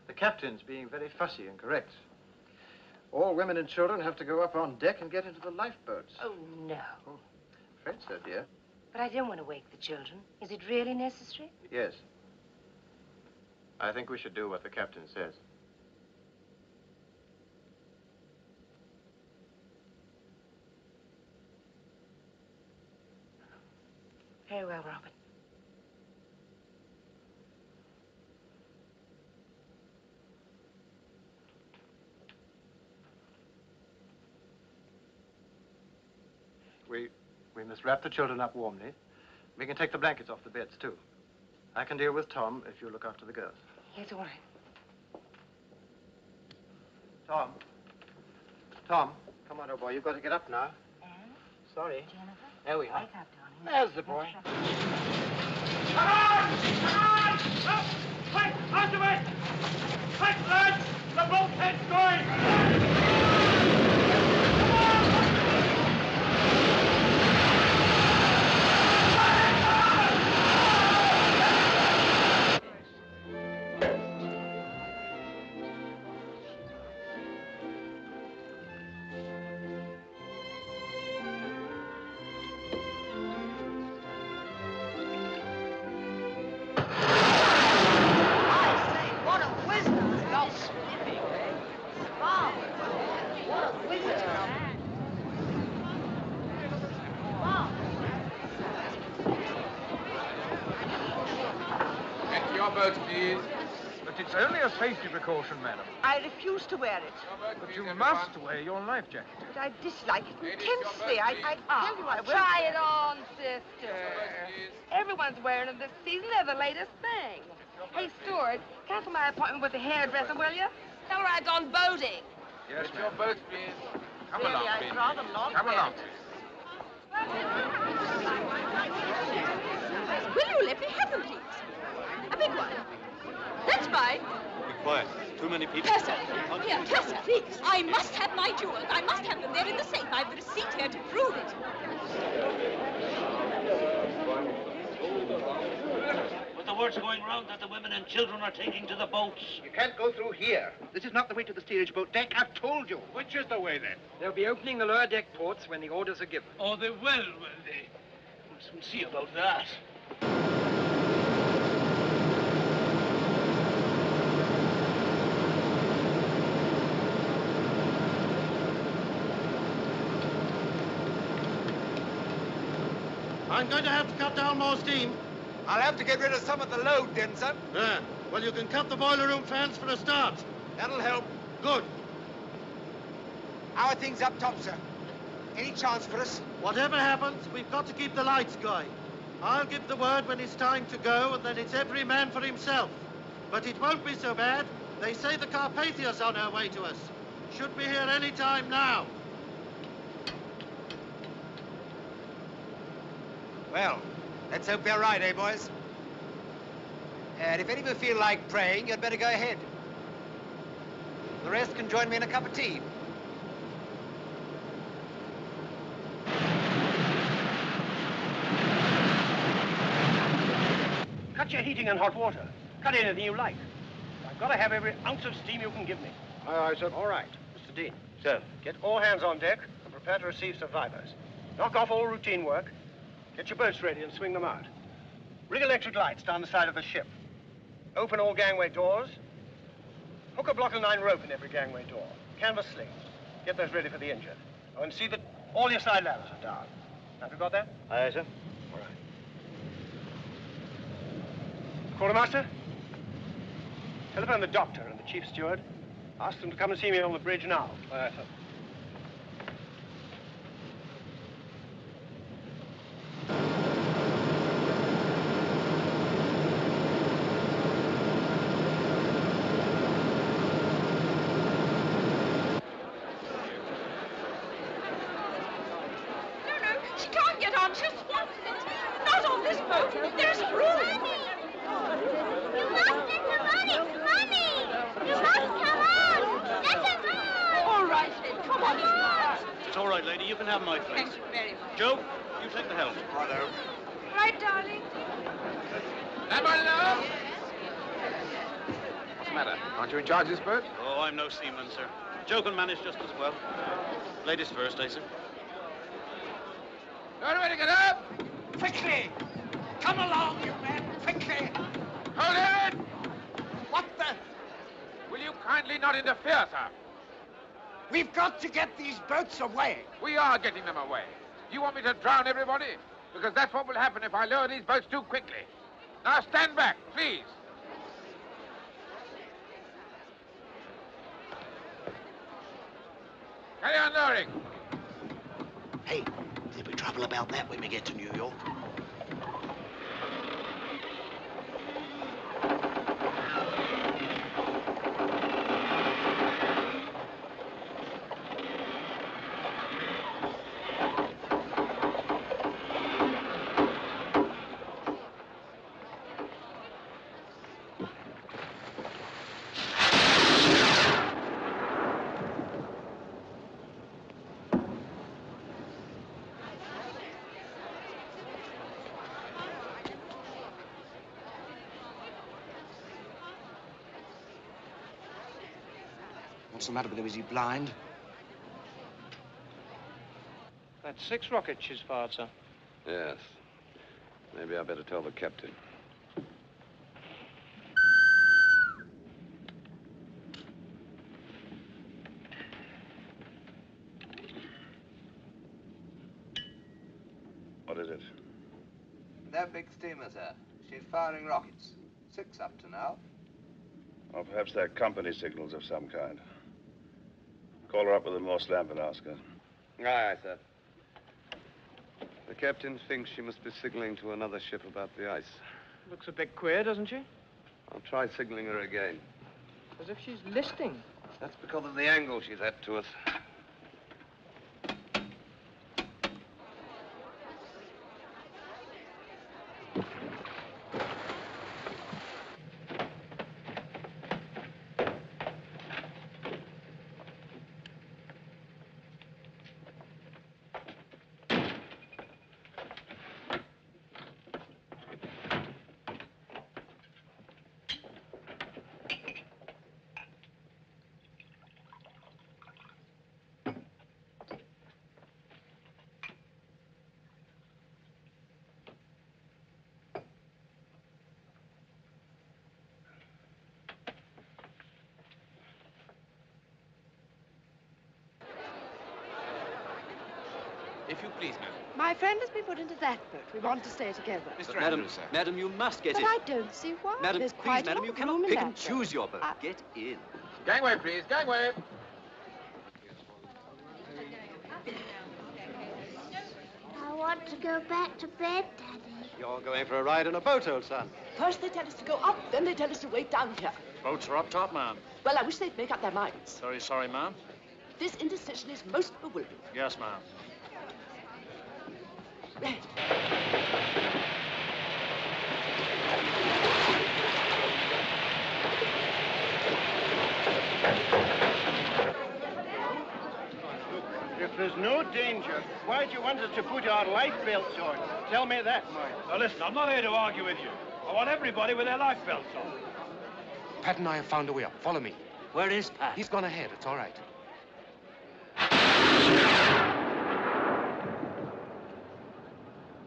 the captain's being very fussy and correct. All women and children have to go up on deck and get into the lifeboats. Oh, no. Afraid so, dear. But I don't want to wake the children. Is it really necessary? Yes. I think we should do what the captain says. Very well, Robert. We must wrap the children up warmly. We can take the blankets off the beds, too. I can deal with Tom if you look after the girls. Yes, all right. Tom. Tom, come on, old boy. You've got to get up now. Anne? Sorry. Jennifer? There we are. Wake up, darling. There's the boy. Come on! Come on! Up! Quick! Out of it! Quick, lads! The bulkhead's going! What a wizard! Not slipping, eh? Wow! What a wizard! Wow! Get to your boats, please. But it's only a safety precaution, madam. I refuse to wear it. But you must wear your life jacket. But I dislike it intensely. I tell you I will. Try it on, sister. Everyone's wearing it this season. They're the latest thing. Hey, Stuart, cancel my appointment with the hairdresser, will you? Tell her I've gone boating. Yes, your boats, please. Come Really, along, I'd please. rather not Come wear along, it. please. Will you let me have them, please? A big one. That's fine. quiet. Too many people. Purser! Here, Purser, please. I must have my jewels. I must have them. They're in the safe. I've the receipt here to prove it. But the word's going round that the women and children are taking to the boats. You can't go through here. This is not the way to the steerage boat deck. I've told you. Which is the way, then? They'll be opening the lower deck ports when the orders are given. Oh, they will they? We'll soon see about that. I'm going to have to cut down more steam. I'll have to get rid of some of the load, Denson. Yeah. Well, you can cut the boiler room fans for a start. That'll help. Good. How are things up top, sir? Any chance for us? Whatever happens, we've got to keep the lights going. I'll give the word when it's time to go, and then it's every man for himself. But it won't be so bad. They say the Carpathia's on her way to us. Should be here any time now. Well, let's hope they're right, eh, boys? And if any of you feel like praying, you'd better go ahead. The rest can join me in a cup of tea. Cut your heating and hot water. Cut anything you like. I've got to have every ounce of steam you can give me. Aye, aye, sir. All right. Mr. Dean. Sir. Get all hands on deck and prepare to receive survivors. Knock off all routine work. Get your boats ready and swing them out. Rig electric lights down the side of the ship. Open all gangway doors. Hook a block of 9 rope in every gangway door. Canvas slings. Get those ready for the injured. Oh, and see that all your side ladders are down. Have you got that? Aye, sir. All right. Quartermaster? Telephone the doctor and the chief steward. Ask them to come and see me on the bridge now. Aye, sir. She can't get on. She'll swamp it. Not on this boat. There's room. You must get the money! Money! You must come on! Let us on! All right, then. Come on. It's all right, lady. You can have my place. Thank you very much. Joe, you take the helm. Righto. Right, darling. What's the matter? Aren't you in charge of this boat? Oh, I'm no seaman, sir. Joe can manage just as well. Ladies first, eh, sir? Everybody get up! Quickly! Come along, you men! Quickly! Hold it! What the? Will you kindly not interfere, sir? We've got to get these boats away. We are getting them away. Do you want me to drown everybody? Because that's what will happen if I lower these boats too quickly. Now stand back, please. Carry on lowering. Hey, there'll be trouble about that when we get to New York. What's the matter with him? Is he blind? That's 6 rockets she's fired, sir. Yes. Maybe I better tell the captain. What is it? That big steamer, sir. She's firing rockets. 6 up to now. Or perhaps they're company signals of some kind. Call her up with a Morse lamp and ask her. Aye, sir. The captain thinks she must be signaling to another ship about the ice. Looks a bit queer, doesn't she? I'll try signaling her again. As if she's listing. That's because of the angle she's at to us. If you please, madam. My friend has been put into that boat. We want to stay together. Mr. Madam, Andrews, sir. madam, you must get But in. I don't see why. Madam, There's please, quite madam, a you lot of room cannot in pick that and boat. choose your boat. Get in. Gangway, please. Gangway. I want to go back to bed, Daddy. You're going for a ride in a boat, old son. First they tell us to go up, then they tell us to wait down here. Boats are up top, ma'am. Well, I wish they'd make up their minds. Very sorry, ma'am. This indecision is most bewildering. Yes, ma'am. If there's no danger, why do you want us to put our life belts on? Tell me that, Mike. Now listen, I'm not here to argue with you. I want everybody with their life belts on. Pat and I have found a way up. Follow me. Where is Pat? He's gone ahead. It's all right.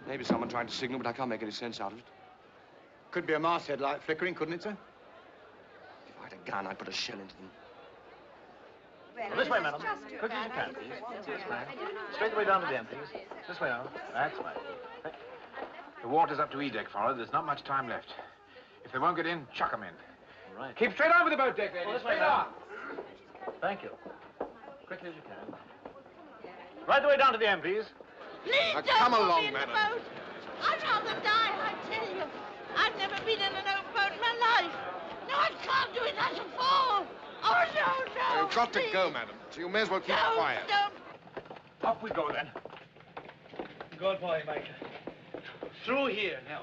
Maybe someone tried to signal, but I can't make any sense out of it. Could be a masthead light flickering, couldn't it, sir? If I had a gun, I'd put a shell into them. Well, this way, madam. Quick as you can, please. This way. Straight away down to the end, please. This way now. That's right. The water's up to E-deck, Farrell. There's not much time left. If they won't get in, chuck them in. All right. Keep straight on with the boat deck, ladies. This way Straight now. on. Thank you. Quickly as you can. Right the way down to the end, please. Please Now, don't come put along, me in madam. the boat. I'd rather die, I tell you. I've never been in an open boat in my life. No, I can't do it. I shall fall. Oh, no. You've got to please. go, madam. So you may as well keep Don't, quiet. don't. Up we go, then. Good boy, Mike. Through here now.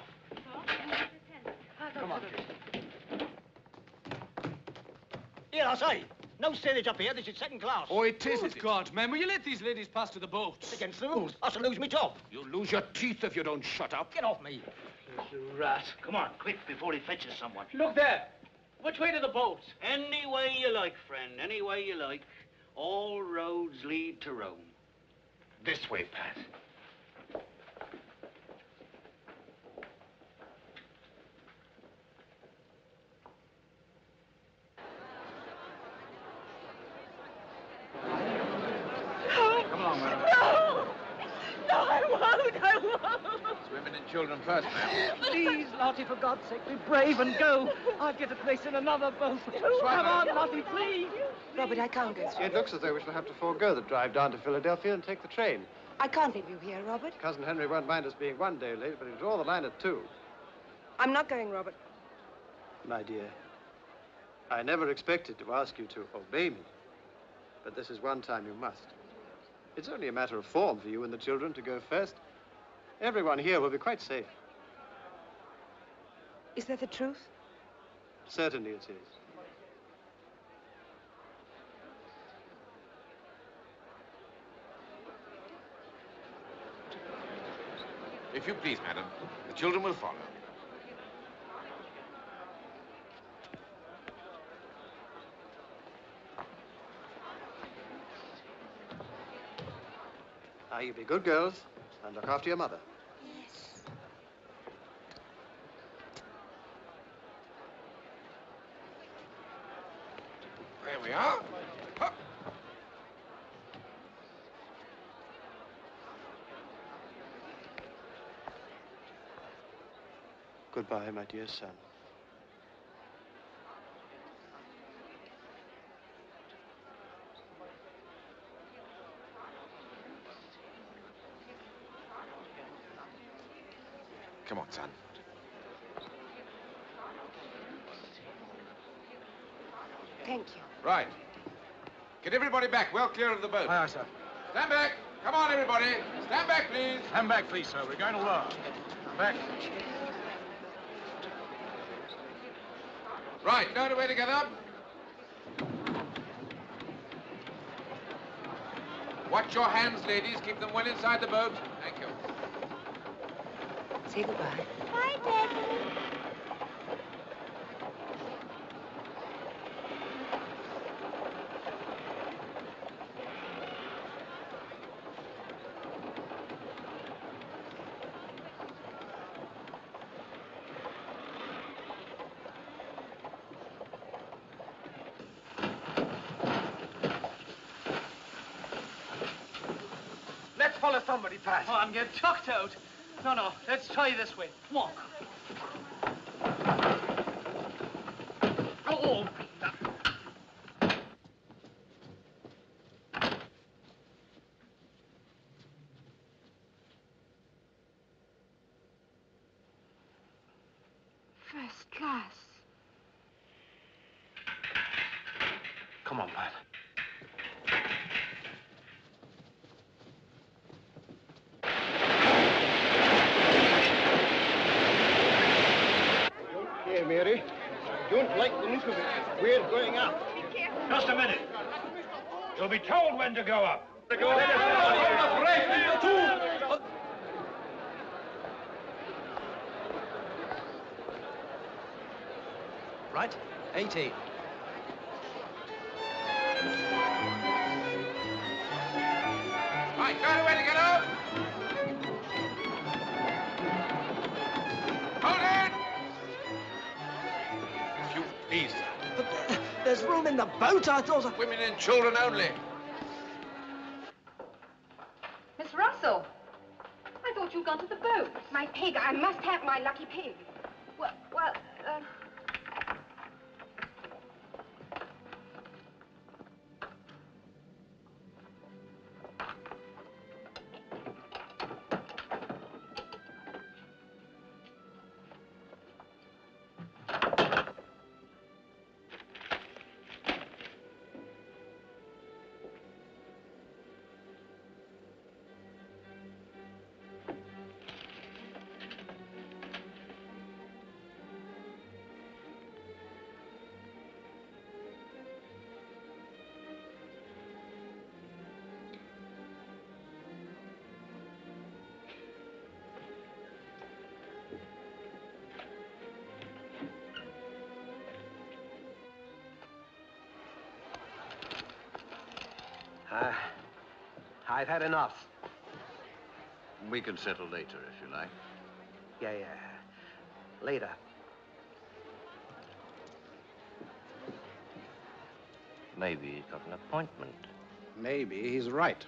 Come on. Here, I say. No steerage up here. This is second class. Oh, it is, God, man. Will you let these ladies pass to the boat? It's against the rules. I shall lose me top. You'll lose your teeth if you don't shut up. Get off me. You rat. Come on, quick, before he fetches someone. Look there. Which way to the boat? Any way you like, friend. Any way you like. All roads lead to Rome. This way, Pat. Come along, madam. No! No, I won't. It's women and children first, ma'am. Please, Lottie, for God's sake, be brave and go. I'll get a place in another boat. Come on, Lottie, please. Robert, I can't go through. It looks as though we shall have to forego the drive down to Philadelphia and take the train. I can't leave you here, Robert. Cousin Henry won't mind us being 1 day late, but he'll draw the line at 2. I'm not going, Robert. My dear, I never expected to ask you to obey me, but this is one time you must. It's only a matter of form for you and the children to go first. Everyone here will be quite safe. Is that the truth? Certainly it is. If you please, madam, the children will follow. Now, you be good girls and look after your mother. Yes. There we are. Up. Goodbye, my dear son. Come on, son. Thank you. Right. Get everybody back, well clear of the boat. Aye, aye, sir. Stand back. Come on, everybody. Stand back, please. Stand back, please, sir. We're going to lower. Back. Right, load away together. Watch your hands, ladies. Keep them well inside the boat. Thank you. Say goodbye. Bye, Daddy. Let's follow somebody past. Come on, get chucked out. No, let's try this way. Come on. Oh. First class. Come on, Pat. Here, Mary. Don't like the look of it. We're going up. Just a minute. You'll be told when to go up. Right? 18. Right, got away to get up. Hold it! If you please, sir. But there's room in the boat, I thought. Women and children only. Miss Russell, I thought you'd gone to the boat. My pig. I must have my lucky pig. Well, I've had enough. We can settle later, if you like. Yeah. Later. Maybe he's got an appointment. Maybe he's right.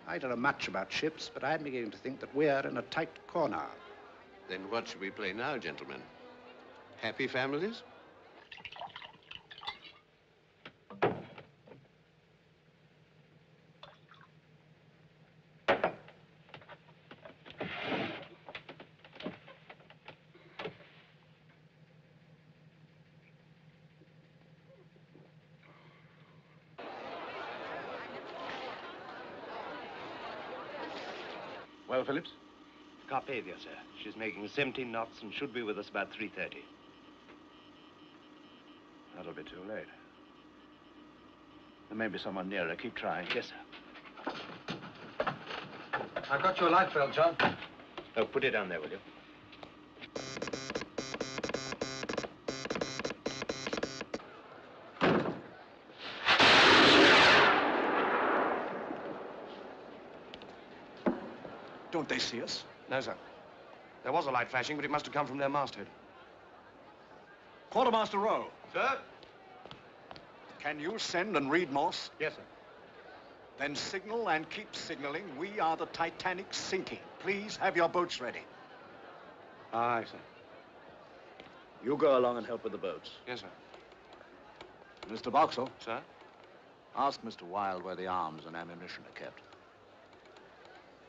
I don't know much about ships, but I'm beginning to think that we're in a tight corner. Then what should we play now, gentlemen? Happy families? Well, Phillips? Carpathia, sir. She's making 17 knots and should be with us about 3:30. That'll be too late. There may be someone nearer. Keep trying. Yes, sir. I've got your life belt, John. Oh, put it down there, will you? Don't they see us? No, sir. There was a light flashing, but it must have come from their masthead. Quartermaster Rowe. Sir? Can you send and read Morse? Yes, sir. Then signal and keep signaling. We are the Titanic sinking. Please have your boats ready. Aye, sir. You go along and help with the boats. Yes, sir. Mr. Boxall. Sir? Ask Mr. Wilde where the arms and ammunition are kept.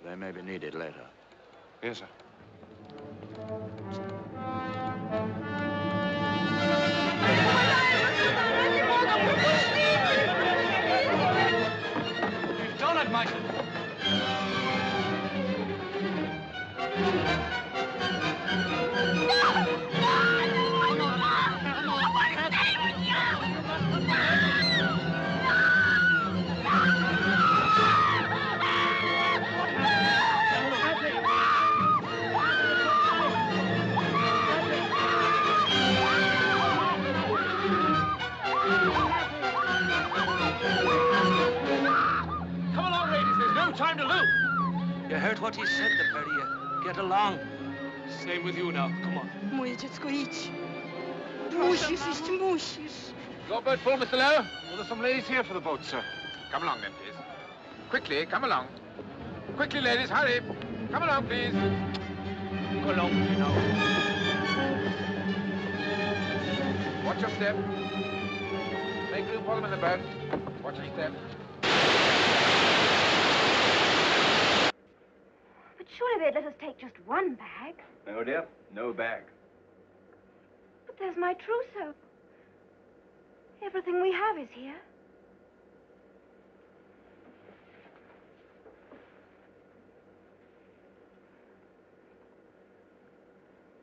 They may be needed later. Yes, sir. You've done it, Michael. Time to lose. You heard what he said, the very get along. Same with you now. Come on. Moje dziecko, idź. Musisz iść, musisz. Your boat full, Mr. Lowe? Well, there's some ladies here for the boat, sir. Come along then, please. Quickly, come along. Quickly, ladies, hurry. Come along, please. Go along, you know. Watch your step. Make room for them in the boat. Watch your step. But surely they'd let us take just one bag. No, dear. No bag. But there's my trousseau. Everything we have is here.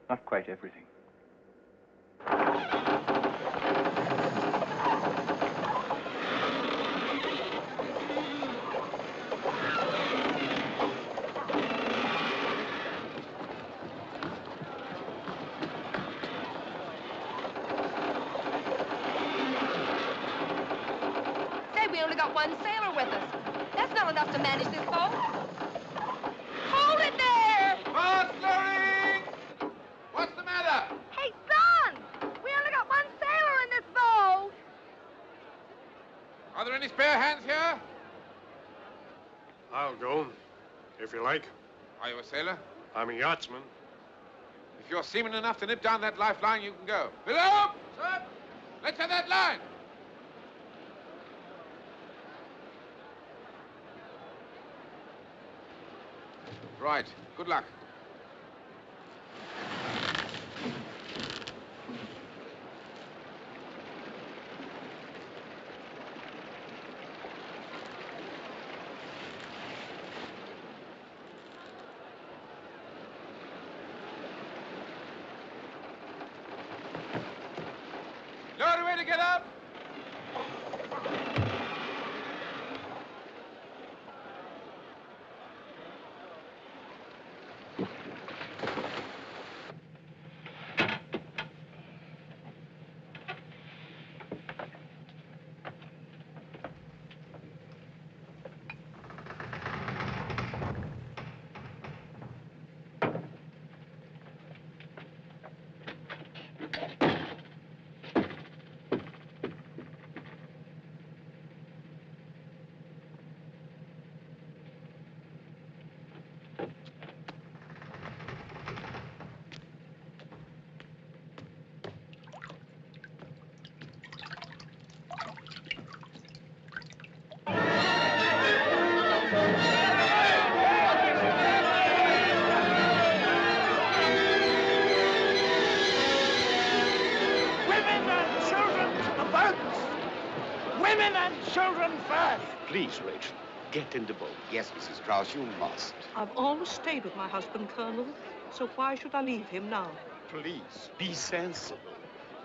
Not quite everything. Say, we only got one sailor with us. That's not enough to manage this boat. Hold it there! Fast, Loring! What's the matter? Hey, son! We only got one sailor in this boat. Are there any spare hands here? I'll go, if you like. Are you a sailor? I'm a yachtsman. If you're seaman enough to nip down that lifeline, you can go. Below! Sir! Let's have that line! Right. Good luck. No way to get up! Women and children to the boats! Women and children first! Please, Rachel, get in the boat. Yes, Mrs. Krause, you must. I've always stayed with my husband, Colonel, so why should I leave him now? Please, be sensible.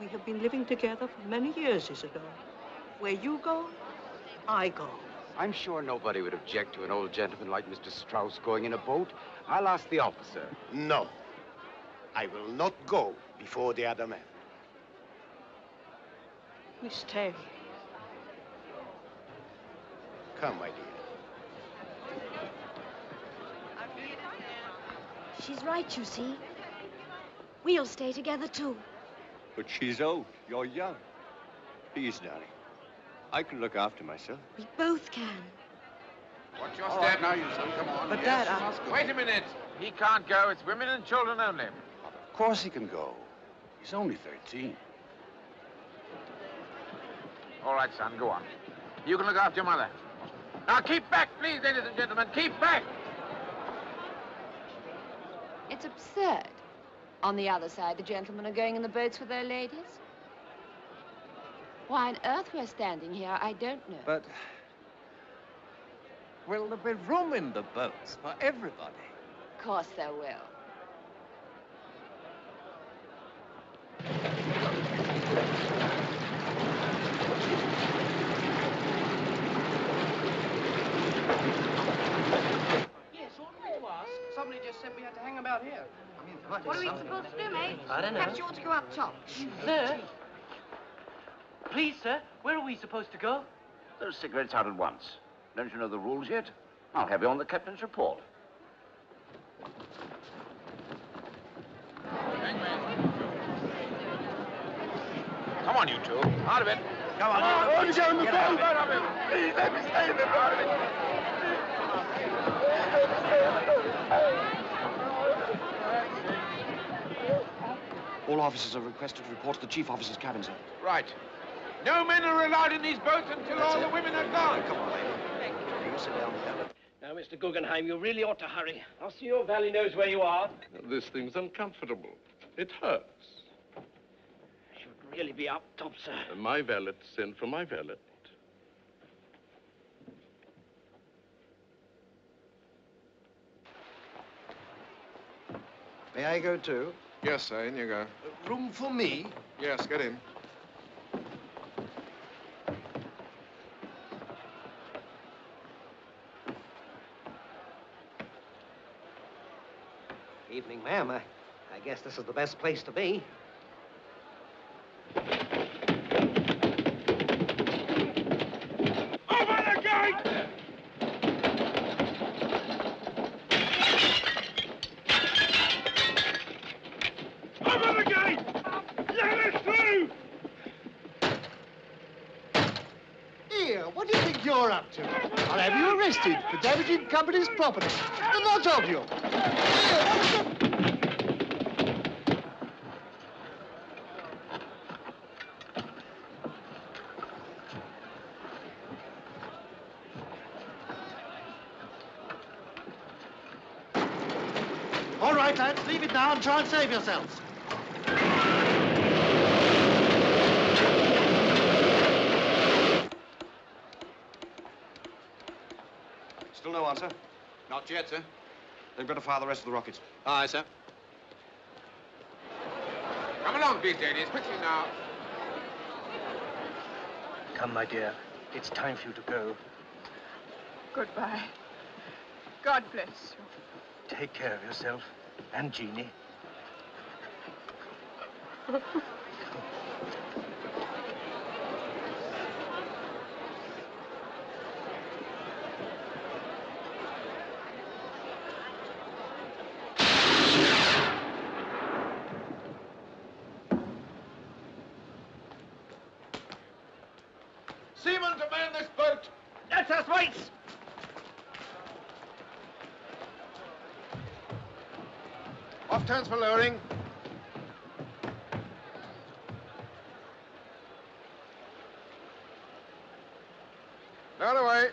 We have been living together for many years, Isidore. Where you go, I go. I'm sure nobody would object to an old gentleman like Mr. Strauss going in a boat. I'll ask the officer. No. I will not go before the other man. We stay. Come, my dear. She's right, you see. We'll stay together, too. But she's old. You're young. Please, darling. I can look after myself. We both can. Watch your All step. right, now you son, come on. But, Yes, Dad, you must go. Wait a minute. He can't go. It's women and children only. Of course he can go. He's only 13. All right, son, go on. You can look after your mother. Now, keep back, please, ladies and gentlemen. Keep back! It's absurd. On the other side, the gentlemen are going in the boats with their ladies. Why on earth we're standing here, I don't know. But will there be room in the boats for everybody? Of course there will. Yes, ought we to ask? Somebody just said we had to hang about here. I mean, What are we supposed to do, mate? I don't know. Perhaps you ought to go up top. Sir? Please, sir, where are we supposed to go? Those cigarettes out at once. Don't you know the rules yet? I'll have you on the captain's report. Come on, you two. Out of it. Come on, Come on, you get out of it. Please let me stay in the boat. All officers are requested to report to the chief officer's cabin, sir. Right. No men are allowed in these boats until all the women are gone. Come on, lady. You sit down there. Now, Mr. Guggenheim, you really ought to hurry. I'll see your valet knows where you are. This thing's uncomfortable. It hurts. Should really be up top, sir. My valet sent for my valet. May I go too? Yes, sir, in you go. Room for me? Yes, get in. Evening, ma'am. I guess this is the best place to be. Open the gate! Open the gate! Let us through! Here, what do you think you're up to? I'll have you arrested for damaging company's property. The lot of you. All right, lads, leave it now and try and save yourselves. Still no answer? Not yet, sir. They've got to fire the rest of the rockets. Aye, sir. Come along, please, ladies. Quickly now. Come, my dear. It's time for you to go. Goodbye. God bless you. Take care of yourself and Jeannie. Seaman to man this boat! That's us, mates! Off turns for lowering. Lower away.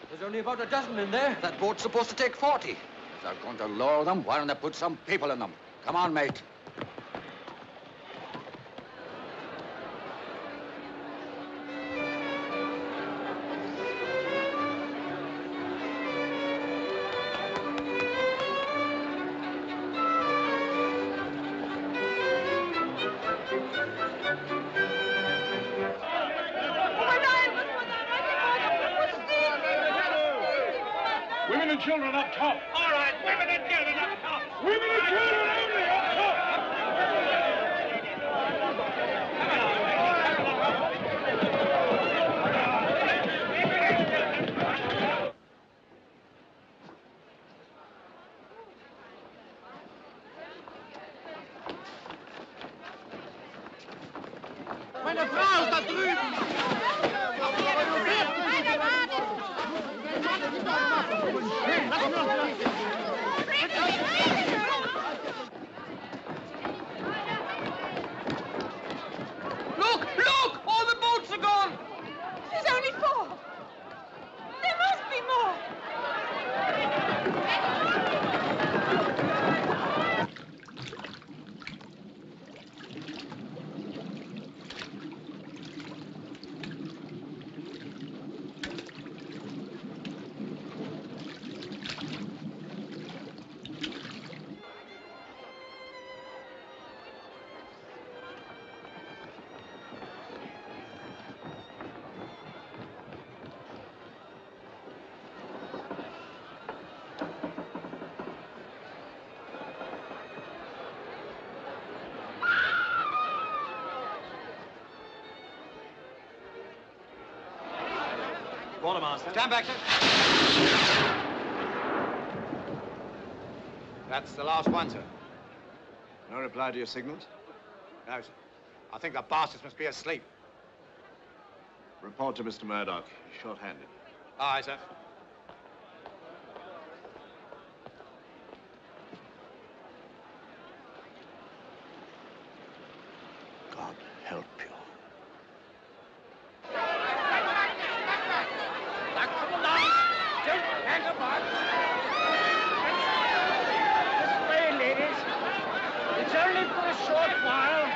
There's only about a dozen in there. That boat's supposed to take 40. If they're going to lower them, why don't they put some people in them? Come on, mate. Women and children up top. All right, women and children up top. Women and children only up top. Meine Frau ist da drüben! Look! Look! All the boats are gone! There's only 4. There must be more. Quartermaster. Stand back, sir. That's the last one, sir. No reply to your signals? No, sir. I think the bastards must be asleep. Report to Mr. Murdoch. Short-handed. Aye, sir. God help you. This way, ladies. It's only for a short while.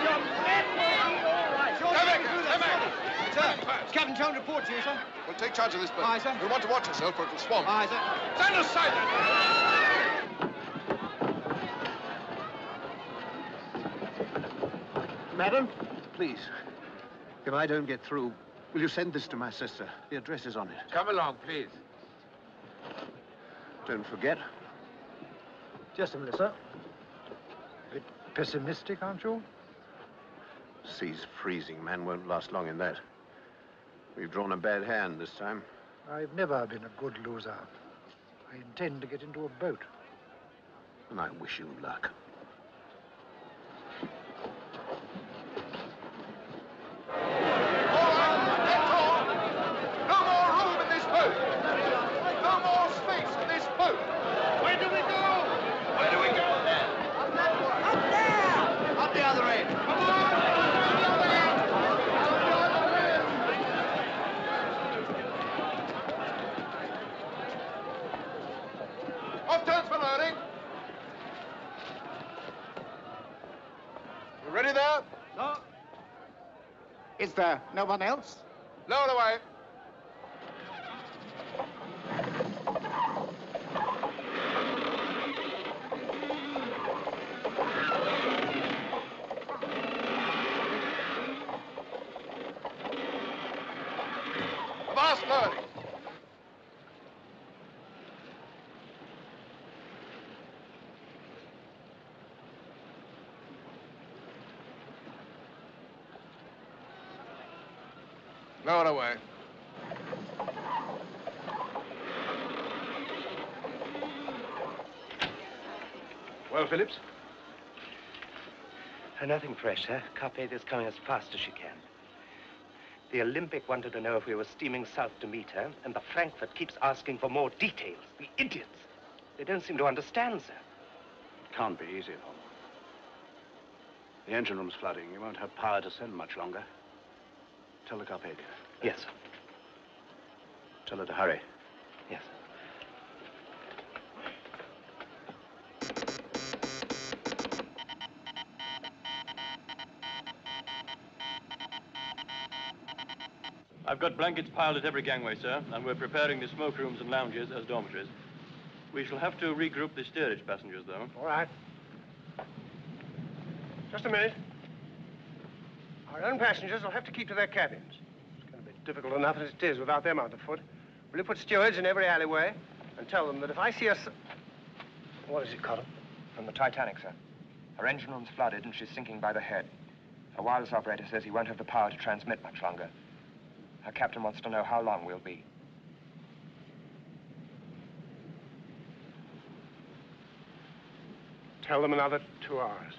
Your friend will be all right. Come back! Sir, Captain Jones reports you, sir. We'll take charge of this boat. Aye, sir. You'll want to watch yourself, or it'll swamp. Aye, sir. Stand aside, Madam, please, if I don't get through, will you send this to my sister? The address is on it. Come along, please. Don't forget. Just a minute, sir. A bit pessimistic, aren't you? Sea's freezing. Man won't last long in that. We've drawn a bad hand this time. I've never been a good loser. I intend to get into a boat. And I wish you luck. No more room in this boat! No more space in this boat! Where do we go? Where do we go? Up there! Up the other end! Come on! Up the other end! Up the other end! Off turns for loading. You ready there? No. Is there no one else? Lower away. Avast loading. Lower away. Well, Phillips? Nothing fresh, sir. Carpathia's coming as fast as she can. The Olympic wanted to know if we were steaming south to meet her, and the Frankfurt keeps asking for more details. The idiots. They don't seem to understand, sir. It can't be easy, though. The engine room's flooding. You won't have power to send much longer. Tell the Carpathia. Yes, sir. Tell her to hurry. Yes, sir. I've got blankets piled at every gangway, sir, and we're preparing the smoke rooms and lounges as dormitories. We shall have to regroup the steerage passengers, though. All right. Just a minute. Our own passengers will have to keep to their cabins. It's going to be difficult enough as it is without them underfoot. Will you put stewards in every alleyway and tell them that if I see a... What is it, Cotton? From the Titanic, sir. Her engine room's flooded and she's sinking by the head. Her wireless operator says he won't have the power to transmit much longer. Her captain wants to know how long we'll be. Tell them another 2 hours.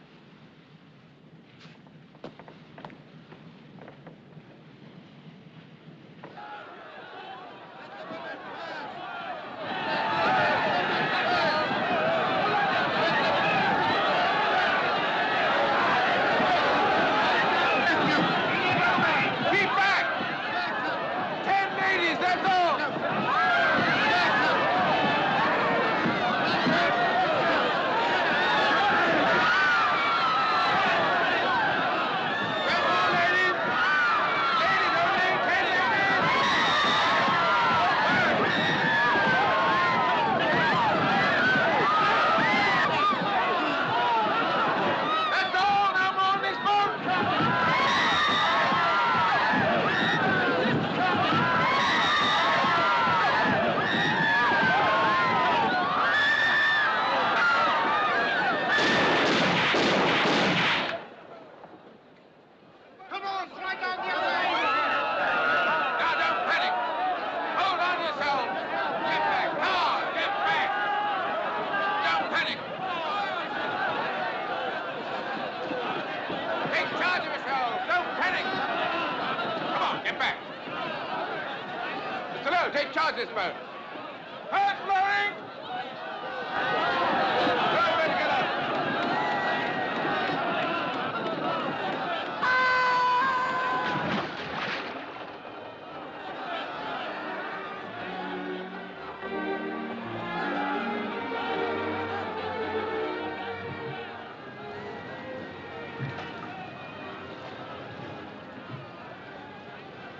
take charge of this boat. Hard blowing! Everybody get up!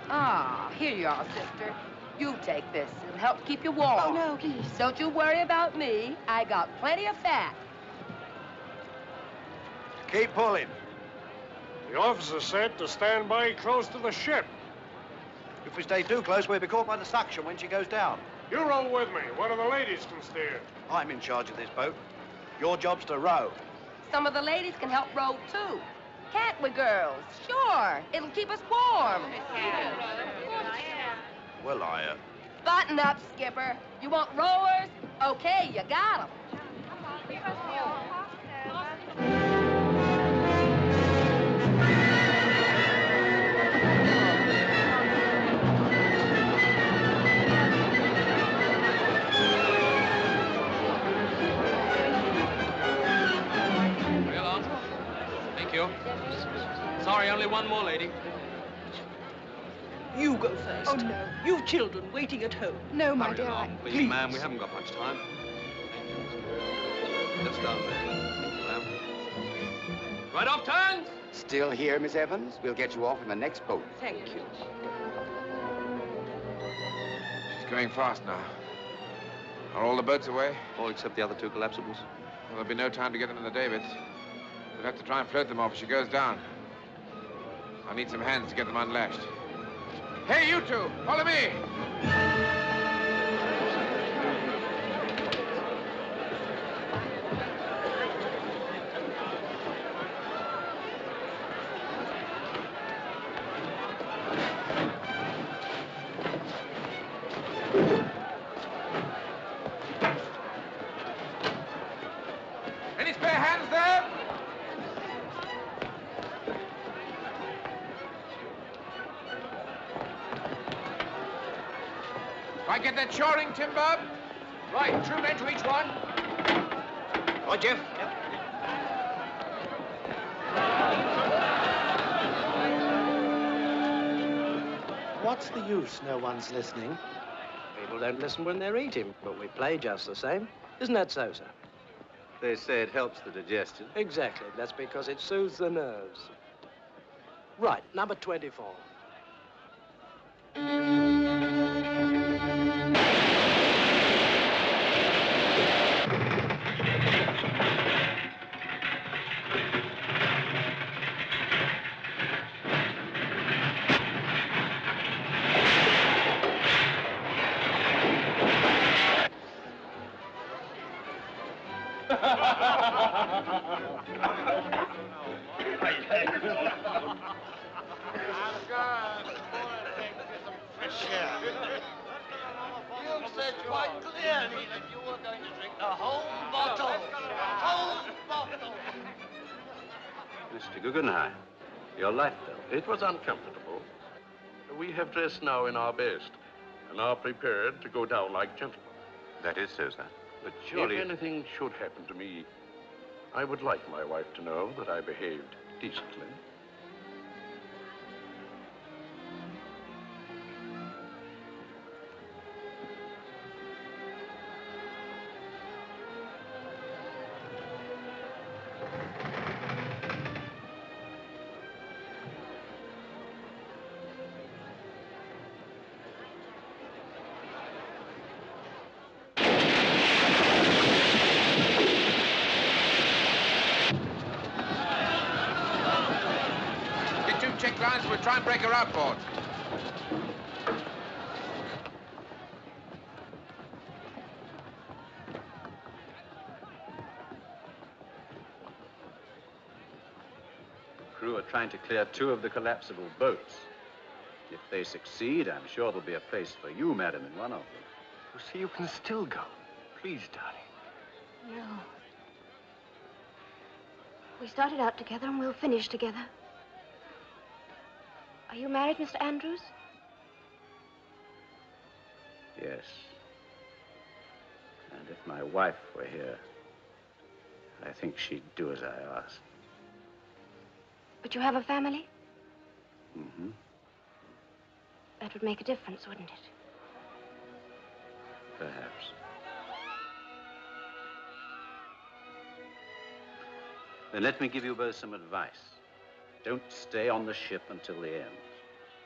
Ah, here you are, sister. You take this. It'll help keep you warm. Oh, no, please. Don't you worry about me. I got plenty of fat. Keep pulling. The officer said to stand by close to the ship. If we stay too close, we'll be caught by the suction when she goes down. You row with me. One of the ladies can steer. I'm in charge of this boat. Your job's to row. Some of the ladies can help row, too. Can't we, girls? Sure. It'll keep us warm. Well, Button up, Skipper. You want rowers? Okay, you got 'em. Real on. Thank you. Sorry, only one more lady. You go first. Oh, no. You children waiting at home. No, my Hurry dear. along, please, ma'am. We haven't got much time. Thank you. Just down there. Ma'am. Right off turns! Still here, Miss Evans? We'll get you off in the next boat. Thank you. She's going fast now. Are all the boats away? All except the other two collapsibles. Well, there'll be no time to get them in the davits. We'll have to try and float them off as she goes down. I'll need some hands to get them unlashed. Hey, you two! Follow me! Any spare hands there? Do I get that shoring, Tim Bob? Right, 2 men to each one. Right, Jeff? What's the use? No one's listening. People don't listen when they're eating, but we play just the same. Isn't that so, sir? They say it helps the digestion. Exactly. That's because it soothes the nerves. Right, number 24. You said quite clearly that you were going to drink the whole bottle. Whole bottle. Mr. Guggenheim, your light bill. It was uncomfortable. We have dressed now in our best and are prepared to go down like gentlemen. That is so, sir. But surely, if anything should happen to me, I would like my wife to know that I behaved decently. Get 2 check lines and we'll try and break her outboard. Crew are trying to clear 2 of the collapsible boats. If they succeed, I'm sure there'll be a place for you, madam, in one of them. You see, you can still go. Please, darling. No. We started out together and we'll finish together. Are you married, Mr. Andrews? Yes. And if my wife were here, I think she'd do as I asked. But you have a family? Mm-hmm. That would make a difference, wouldn't it? Perhaps. Then let me give you both some advice. Don't stay on the ship until the end.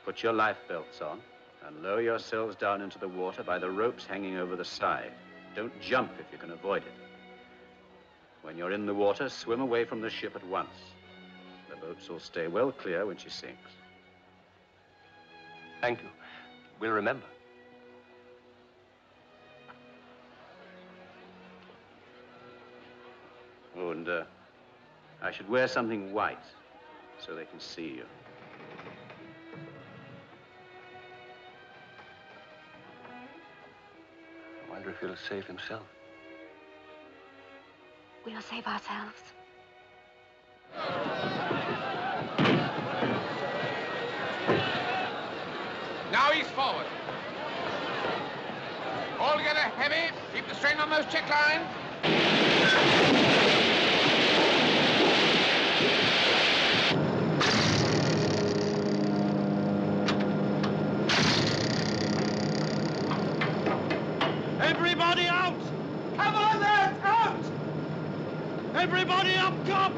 Put your life belts on and lower yourselves down into the water by the ropes hanging over the side. Don't jump if you can avoid it. When you're in the water, swim away from the ship at once. The boats will stay well clear when she sinks. Thank you. We'll remember. Oh, and I should wear something white so they can see you. I wonder if he'll save himself. We'll save ourselves. Now east forward. All together, heavy. Keep the strain on those check lines. Everybody out! Come on, lads, out! Everybody up top!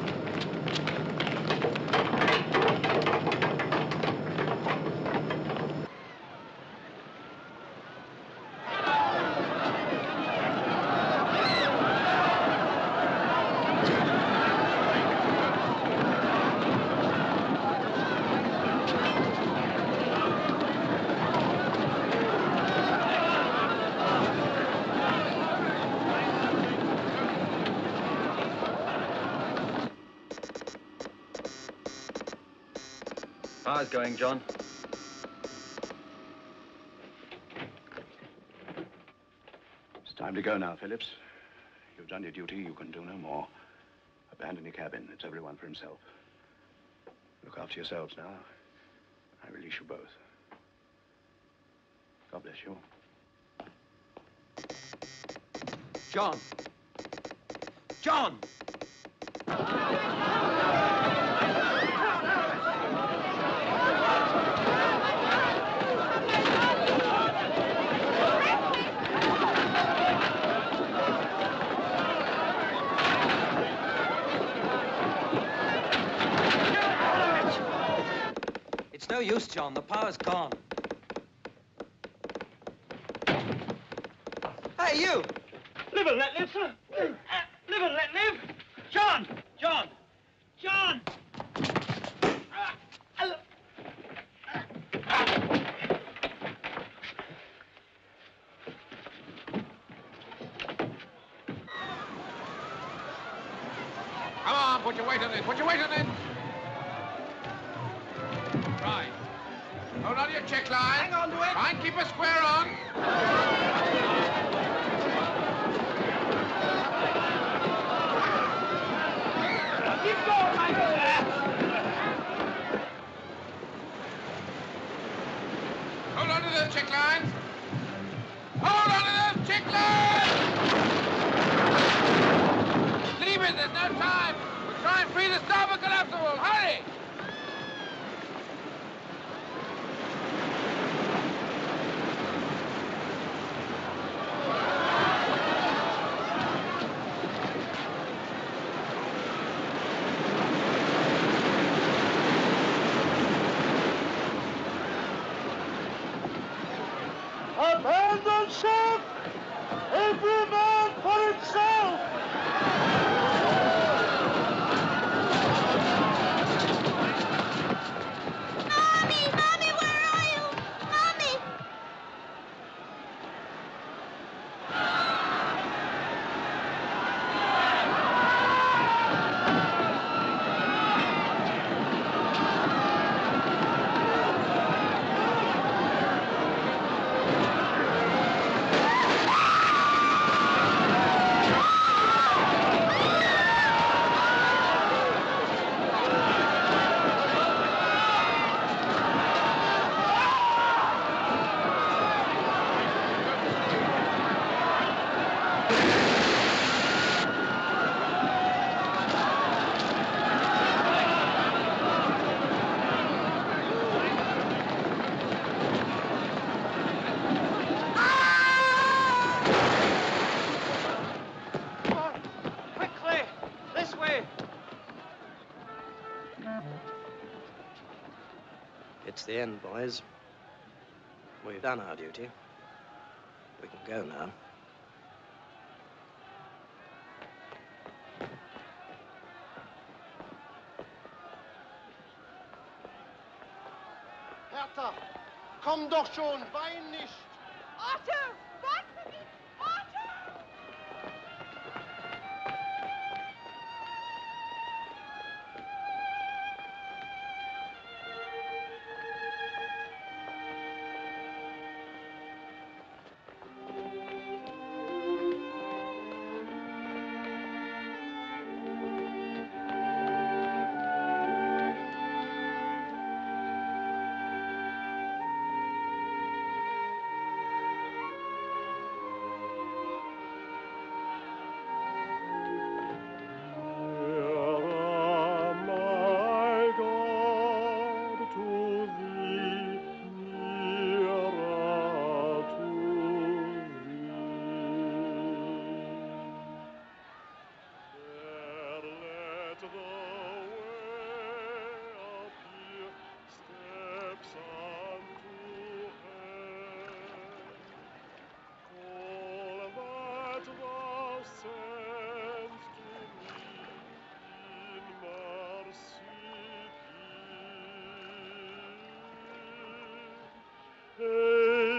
How's going, John? It's time to go now, Phillips. You've done your duty. You can do no more. Abandon your cabin. It's everyone for himself. Look after yourselves now. I release you both. God bless you. John! John! It's no use, John. The power's gone. Hey, you! Live and let live, sir. Live and let live. John! John! John! Come on, put your weight on it. Put your weight on it. Right. Hold on to your check line. Hang on to it. Try and keep a square on. Keep going, Michael. Hold on to those check lines. Hold on to those check lines! Leave it, there's no time. We'll try and free the starboard collapsible. Hurry! Abandon ship! Every man for himself! Mommy! Mommy, where are you? Mommy! It's the end, boys. We've done our duty. We can go now. Hertha, komm doch schon, wein nicht. Otto, warte mich! Otto!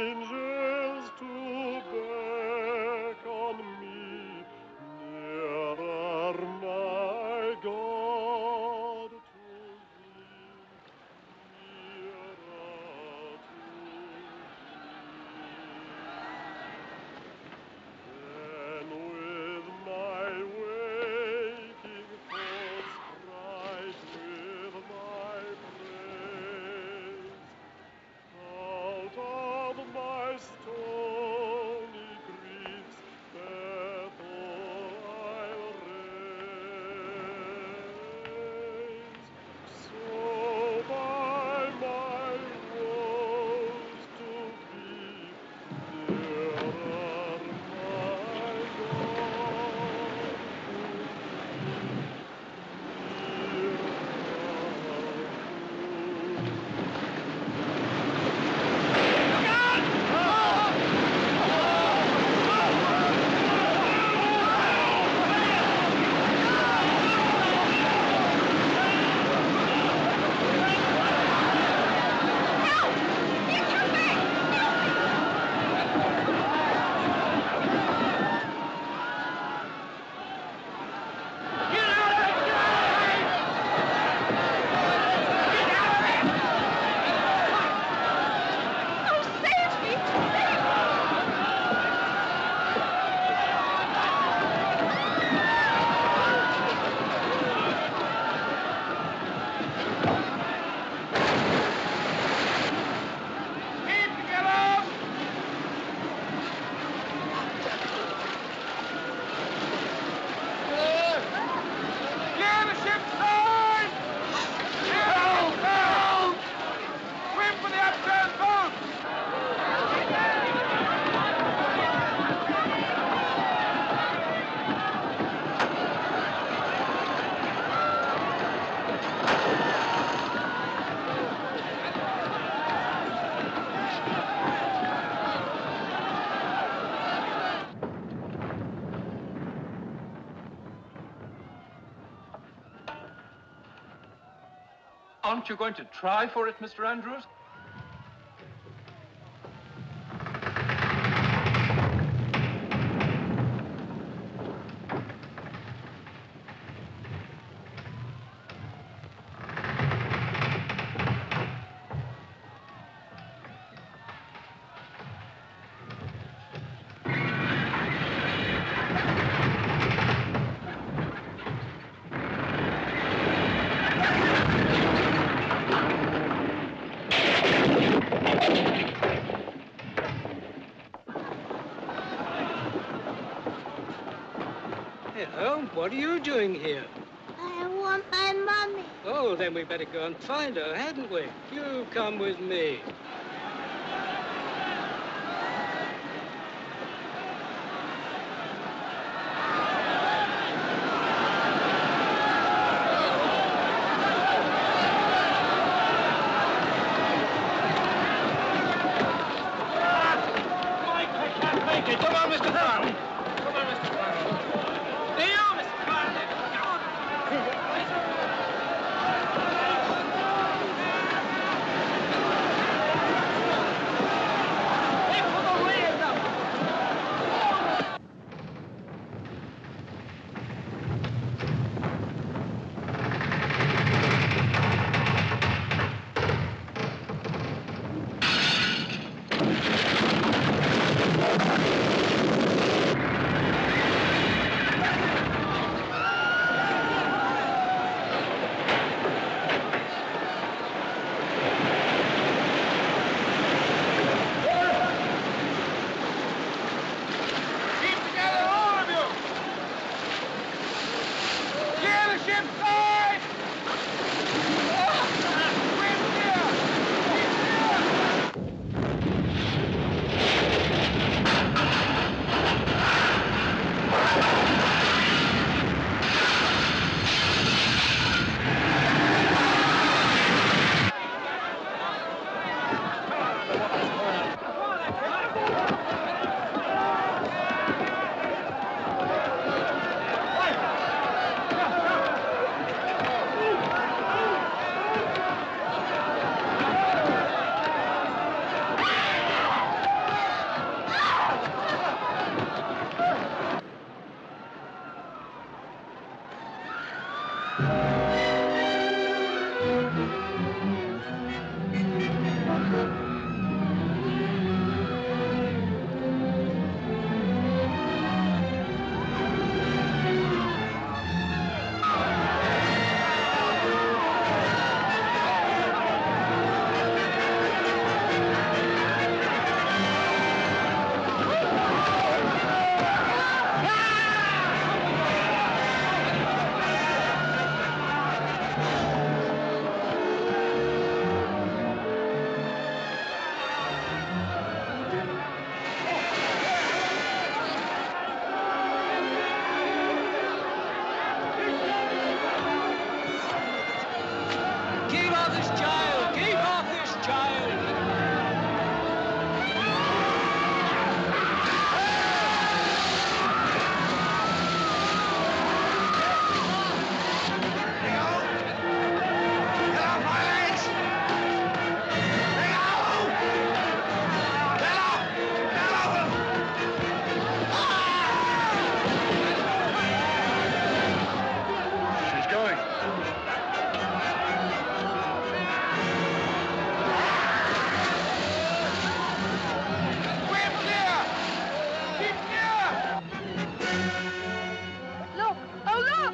Angels to beckon me nearer, my God, to thee, nearer to thee. Then with my waking thoughts bright with my praise, out of my stony griefs, Bethel I'll raise. So by my woes to be nearer, my God, to thee, Aren't you going to try for it, Mr. Andrews? Hello, what are you doing here? I want my mommy. Oh, then we better go and find her, hadn't we? You come with me. Keep off this child! Keep off this child! She's going. Look! Oh, look!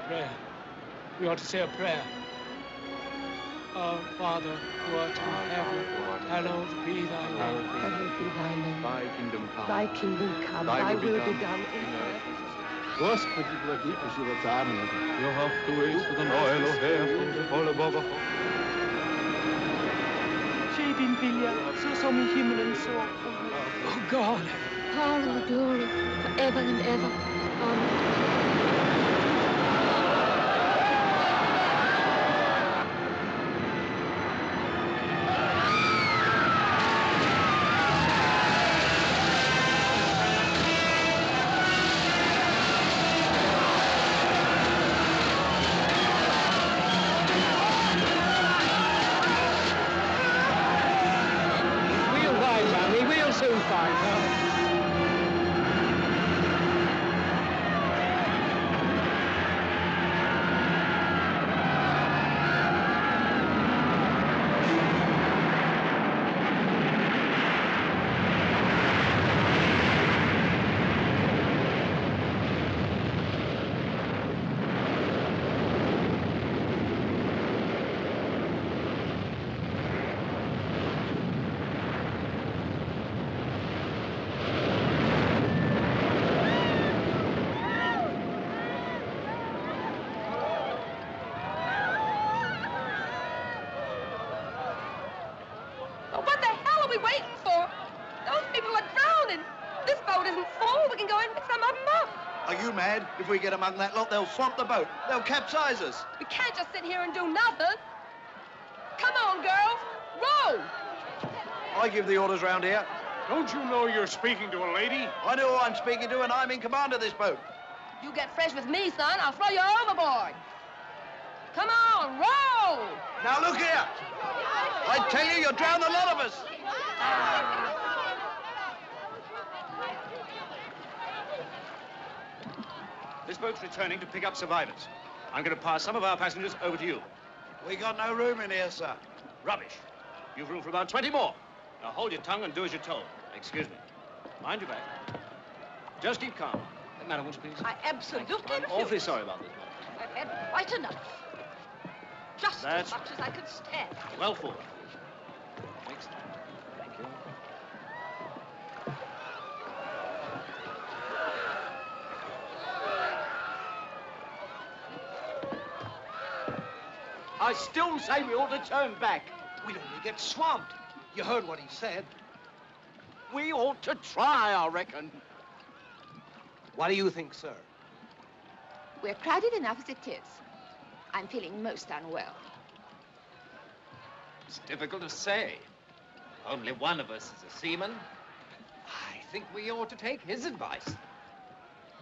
Prayer. We ought to say a prayer. Our Father, who art in heaven, hallowed be thy name. Hallowed be thy name. Thy kingdom come. Thy kingdom come. Thy will be done in earth. Господи, благи поживотарно. You have to wait for the oil of hair from the Holy Baba. Sje din vilja, så som i himmelen så på jorden. Oh God. Power and the glory, forever and ever. Amen. We'll find her. We'll soon find her. Well, what the hell are we waiting for? Those people are drowning. This boat isn't full. We can go in and pick some of them up. Are you mad? If we get among that lot, they'll swamp the boat. They'll capsize us. We can't just sit here and do nothing. Come on, girls. Row! I give the orders round here. Don't you know you're speaking to a lady? I know who I'm speaking to, and I'm in command of this boat. You get fresh with me, son. I'll throw you overboard. Come on, row! Now look here. I tell you, you'll drown a lot of us. This boat's returning to pick up survivors. I'm going to pass some of our passengers over to you. We got no room in here, sir. Rubbish. You've room for about 20 more. Now hold your tongue and do as you're told. Excuse me. Mind your back. Just keep calm. Madam, would you please? I absolutely I'm refuse. awfully sorry about this, madam. I've had quite enough. Just That's as much as I could stand. well forward. Next. Thank you. I still say we ought to turn back. We'd only get swamped. You heard what he said. We ought to try, I reckon. What do you think, sir? We're crowded enough as it is. I'm feeling most unwell. It's difficult to say. Only one of us is a seaman. I think we ought to take his advice.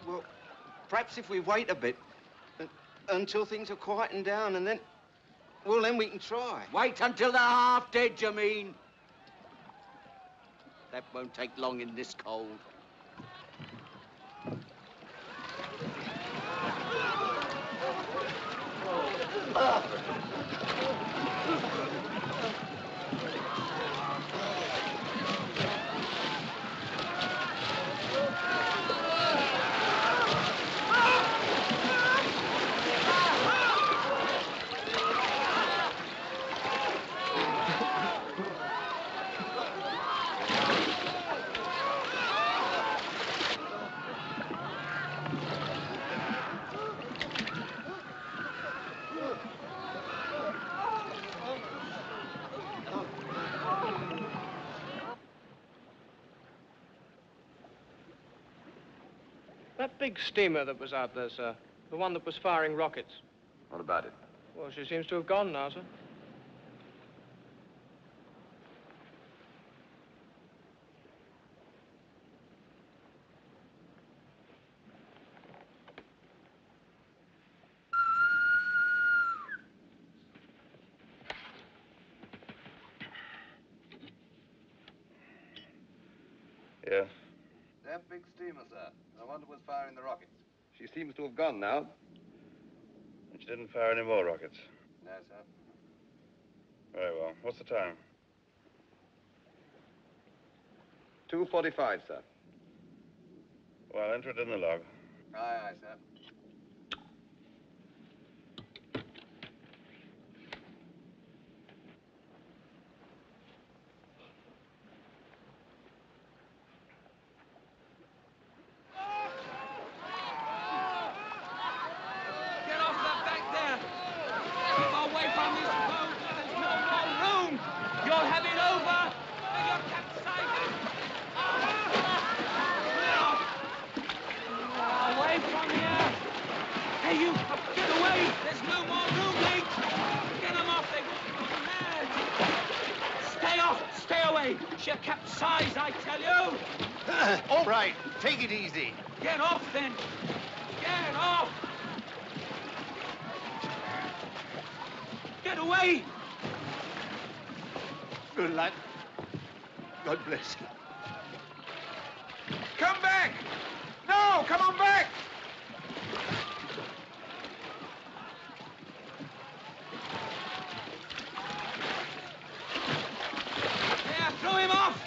Well, perhaps if we wait a bit until things are quieting down and then, well, then we can try. Wait until they're half dead, you mean? That won't take long in this cold. That big steamer that was out there, sir, the one that was firing rockets. What about it? Well, she seems to have gone now, sir. Yeah. That big steamer, sir. The one that was firing the rockets. She seems to have gone now. And she didn't fire any more rockets. No, sir. Very well. What's the time? 2:45, sir. Well, enter it in the log. Aye, aye, sir. Get off the back there! Keep away from this boat! There's no more room! You'll have it over! And you're capsizing! Away from here! Hey, you! Get away! There's no more room, mate! Get them off! They've gone mad! Stay off! Stay away! She'll capsize, I tell you! All right, take it easy. Get off, then! Get off! Get away! Good lad. God bless you. Come back! No, come on back! There, throw him off!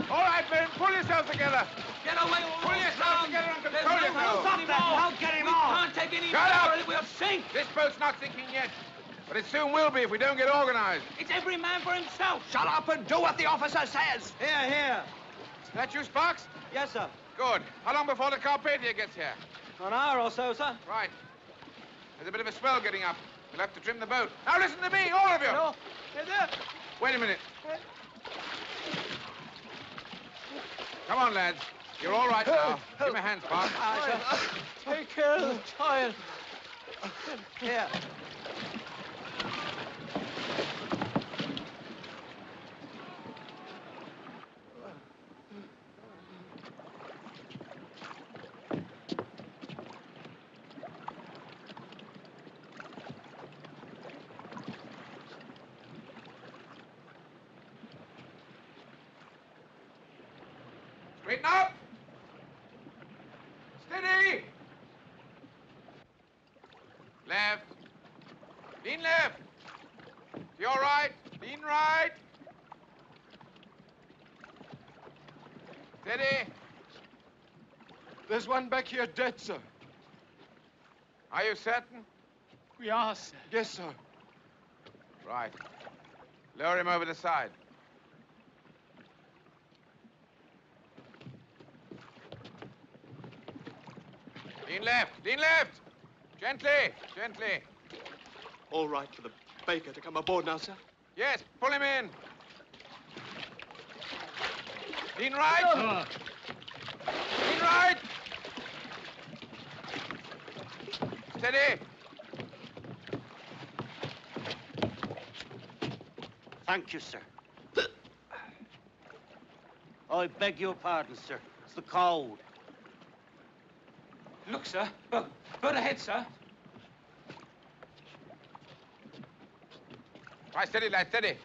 All right, men, pull yourselves together. Get away! Pull yourselves together and There's control no yourselves. room anymore. Now get him We off. can't take any Shut more, up. or it will sink. This boat's not sinking yet, but it soon will be if we don't get organized. It's every man for himself. Shut up and do what the officer says. Here, here. That you, Sparks? Yes, sir. Good. How long before the Carpathia gets here? An hour or so, sir. Right. There's a bit of a swell getting up. We'll have to trim the boat. Now listen to me, all of you. No. Hey there. Wait a minute. Come on, lads. You're all right now. Give me a hand, Sparks. Take care of the child. Here. Straighten up. Steady. Left. Lean left. To your right. Lean right. Steady. There's one back here dead, sir. Are you certain? We are, sir. Yes, sir. Right. Lower him over the side. Lean left. Lean left. Gently. Gently. All right for the baker to come aboard now, sir? Yes, pull him in. Lean right. Lean right. Steady. Thank you, sir. I beg your pardon, sir. It's the cold. Look, sir. Look. Bird ahead, sir. Right, steady, lad, steady.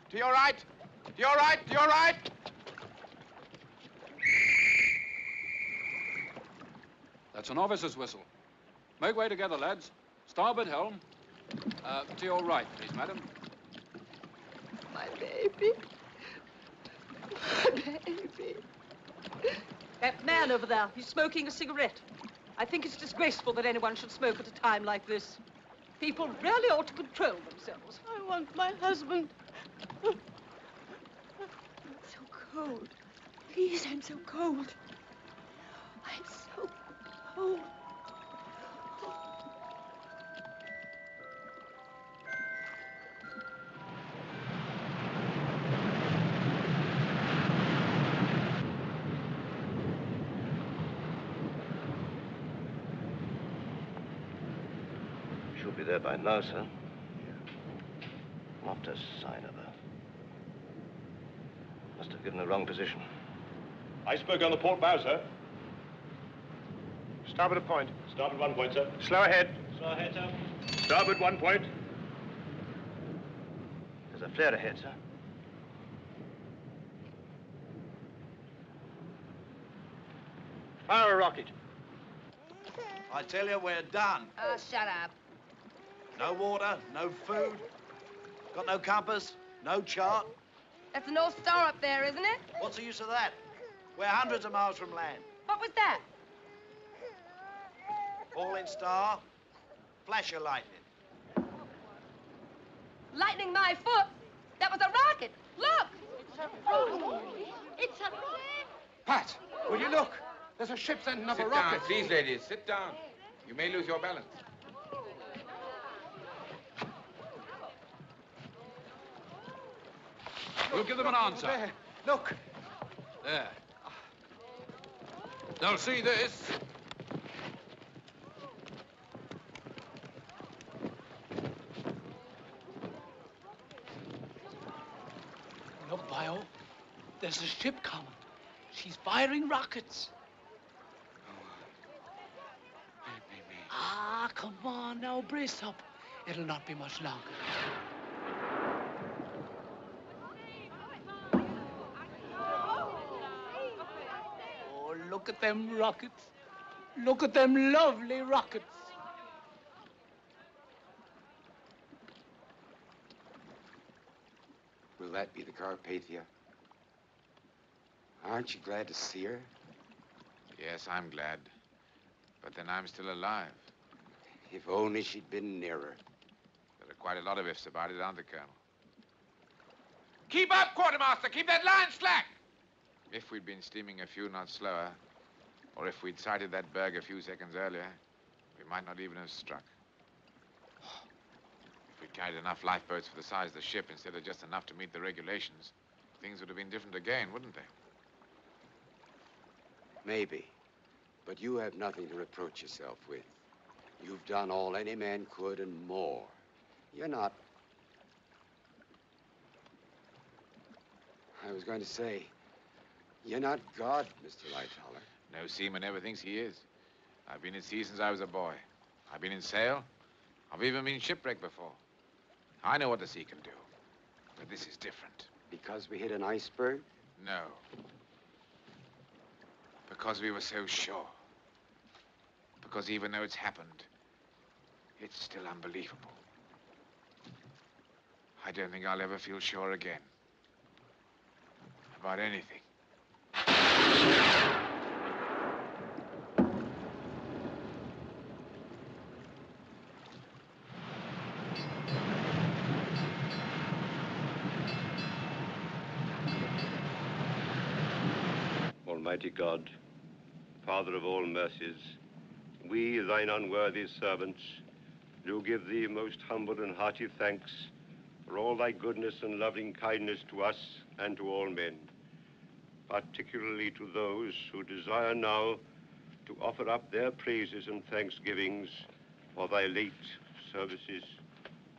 To your right. To your right. To your right. That's an officer's whistle. Make way together, lads. Starboard helm. To your right, please, madam. My baby. My baby. That man over there, he's smoking a cigarette. I think it's disgraceful that anyone should smoke at a time like this. People really ought to control themselves. I want my husband. I'm so cold. Please, I'm so cold. I'm so cold. She'll be there by now, sir. Not a sign of her. Must have given the wrong position. Iceberg on the port bow, sir. Starboard a point. Starboard 1 point, sir. Slow ahead. Slow ahead, sir. Starboard 1 point. There's a flare ahead, sir. Fire a rocket. I tell you, we're done. Oh, shut up. No water, no food. Got no compass, no chart. That's the North Star up there, isn't it? What's the use of that? We're hundreds of miles from land. What was that? Falling star, flash of lightning. Lightning my foot. That was a rocket. Look. It's a rocket. It's a rocket. Pat, will you look? There's a ship sending up a rocket. Sit down, please, ladies. Sit down. You may lose your balance. We'll give them an answer. There. Look. There. They'll see this. Look, Bio. There's a ship coming. She's firing rockets. Ah, come on now, brace up. It'll not be much longer. Oh, look at them rockets. Look at them lovely rockets. Will that be the Carpathia? Aren't you glad to see her? Yes, I'm glad. But then I'm still alive. If only she'd been nearer. There are quite a lot of ifs about it, aren't there, Colonel? Keep up, Quartermaster! Keep that line slack! If we'd been steaming a few knots slower, or if we'd sighted that berg a few seconds earlier, we might not even have struck. If we'd carried enough lifeboats for the size of the ship instead of just enough to meet the regulations, things would have been different again, wouldn't they? Maybe. But you have nothing to reproach yourself with. You've done all any man could and more. You're not... I was going to say, you're not God, Mr. Lightoller. No seaman ever thinks he is. I've been at sea since I was a boy. I've been in sail. I've even been shipwrecked before. I know what the sea can do. But this is different. Because we hit an iceberg? No. Because we were so sure. Because even though it's happened, it's still unbelievable. I don't think I'll ever feel sure again. About anything. Almighty God, Father of all mercies, we, thine unworthy servants, do give thee most humble and hearty thanks for all thy goodness and loving kindness to us and to all men, particularly to those who desire now to offer up their praises and thanksgivings for thy late services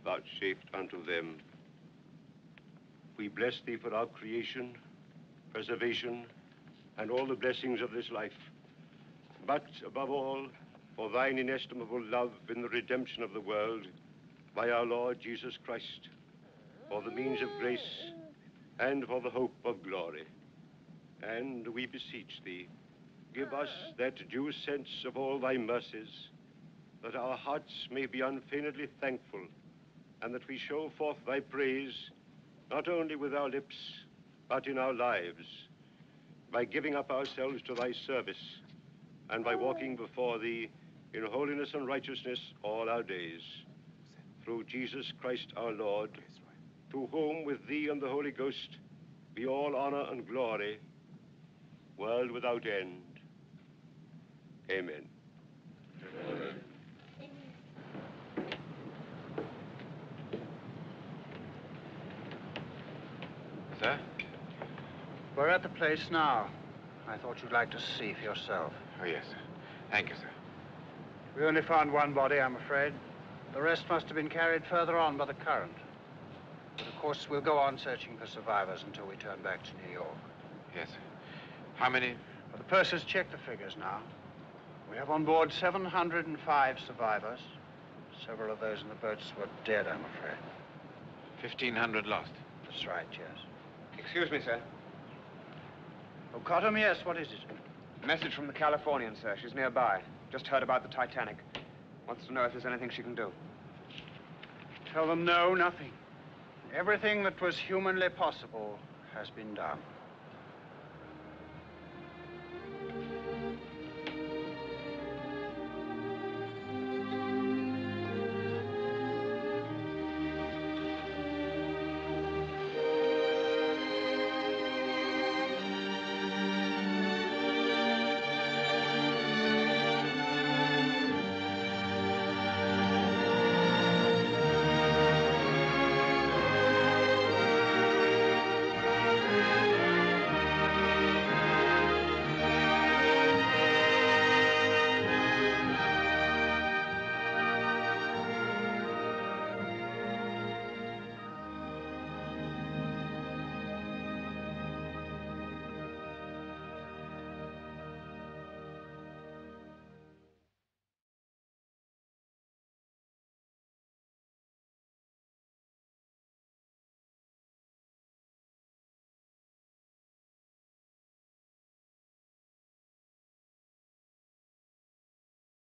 vouchsafed unto them. We bless thee for our creation, preservation, and all the blessings of this life, but above all, for thine inestimable love in the redemption of the world by our Lord Jesus Christ, for the means of grace and for the hope of glory. And we beseech thee, give us that due sense of all thy mercies, that our hearts may be unfeignedly thankful, and that we show forth thy praise, not only with our lips, but in our lives, by giving up ourselves to thy service, and by walking before thee in holiness and righteousness all our days. Through Jesus Christ our Lord, to whom with thee and the Holy Ghost be all honor and glory, world without end. Amen. Sir? We're at the place now. I thought you'd like to see for yourself. Oh, yes, sir. Thank you, sir. We only found one body, I'm afraid. The rest must have been carried further on by the current. But of course, we'll go on searching for survivors until we turn back to New York. Yes, sir. How many? Well, the purser's checked the figures now. We have on board 705 survivors. Several of those in the boats were dead, I'm afraid. 1,500 lost. That's right, yes. Excuse me, sir. Oh, Cottam, yes, what is it? A message from the Californian, sir. She's nearby. Just heard about the Titanic. Wants to know if there's anything she can do. Tell them no, nothing. Everything that was humanly possible has been done.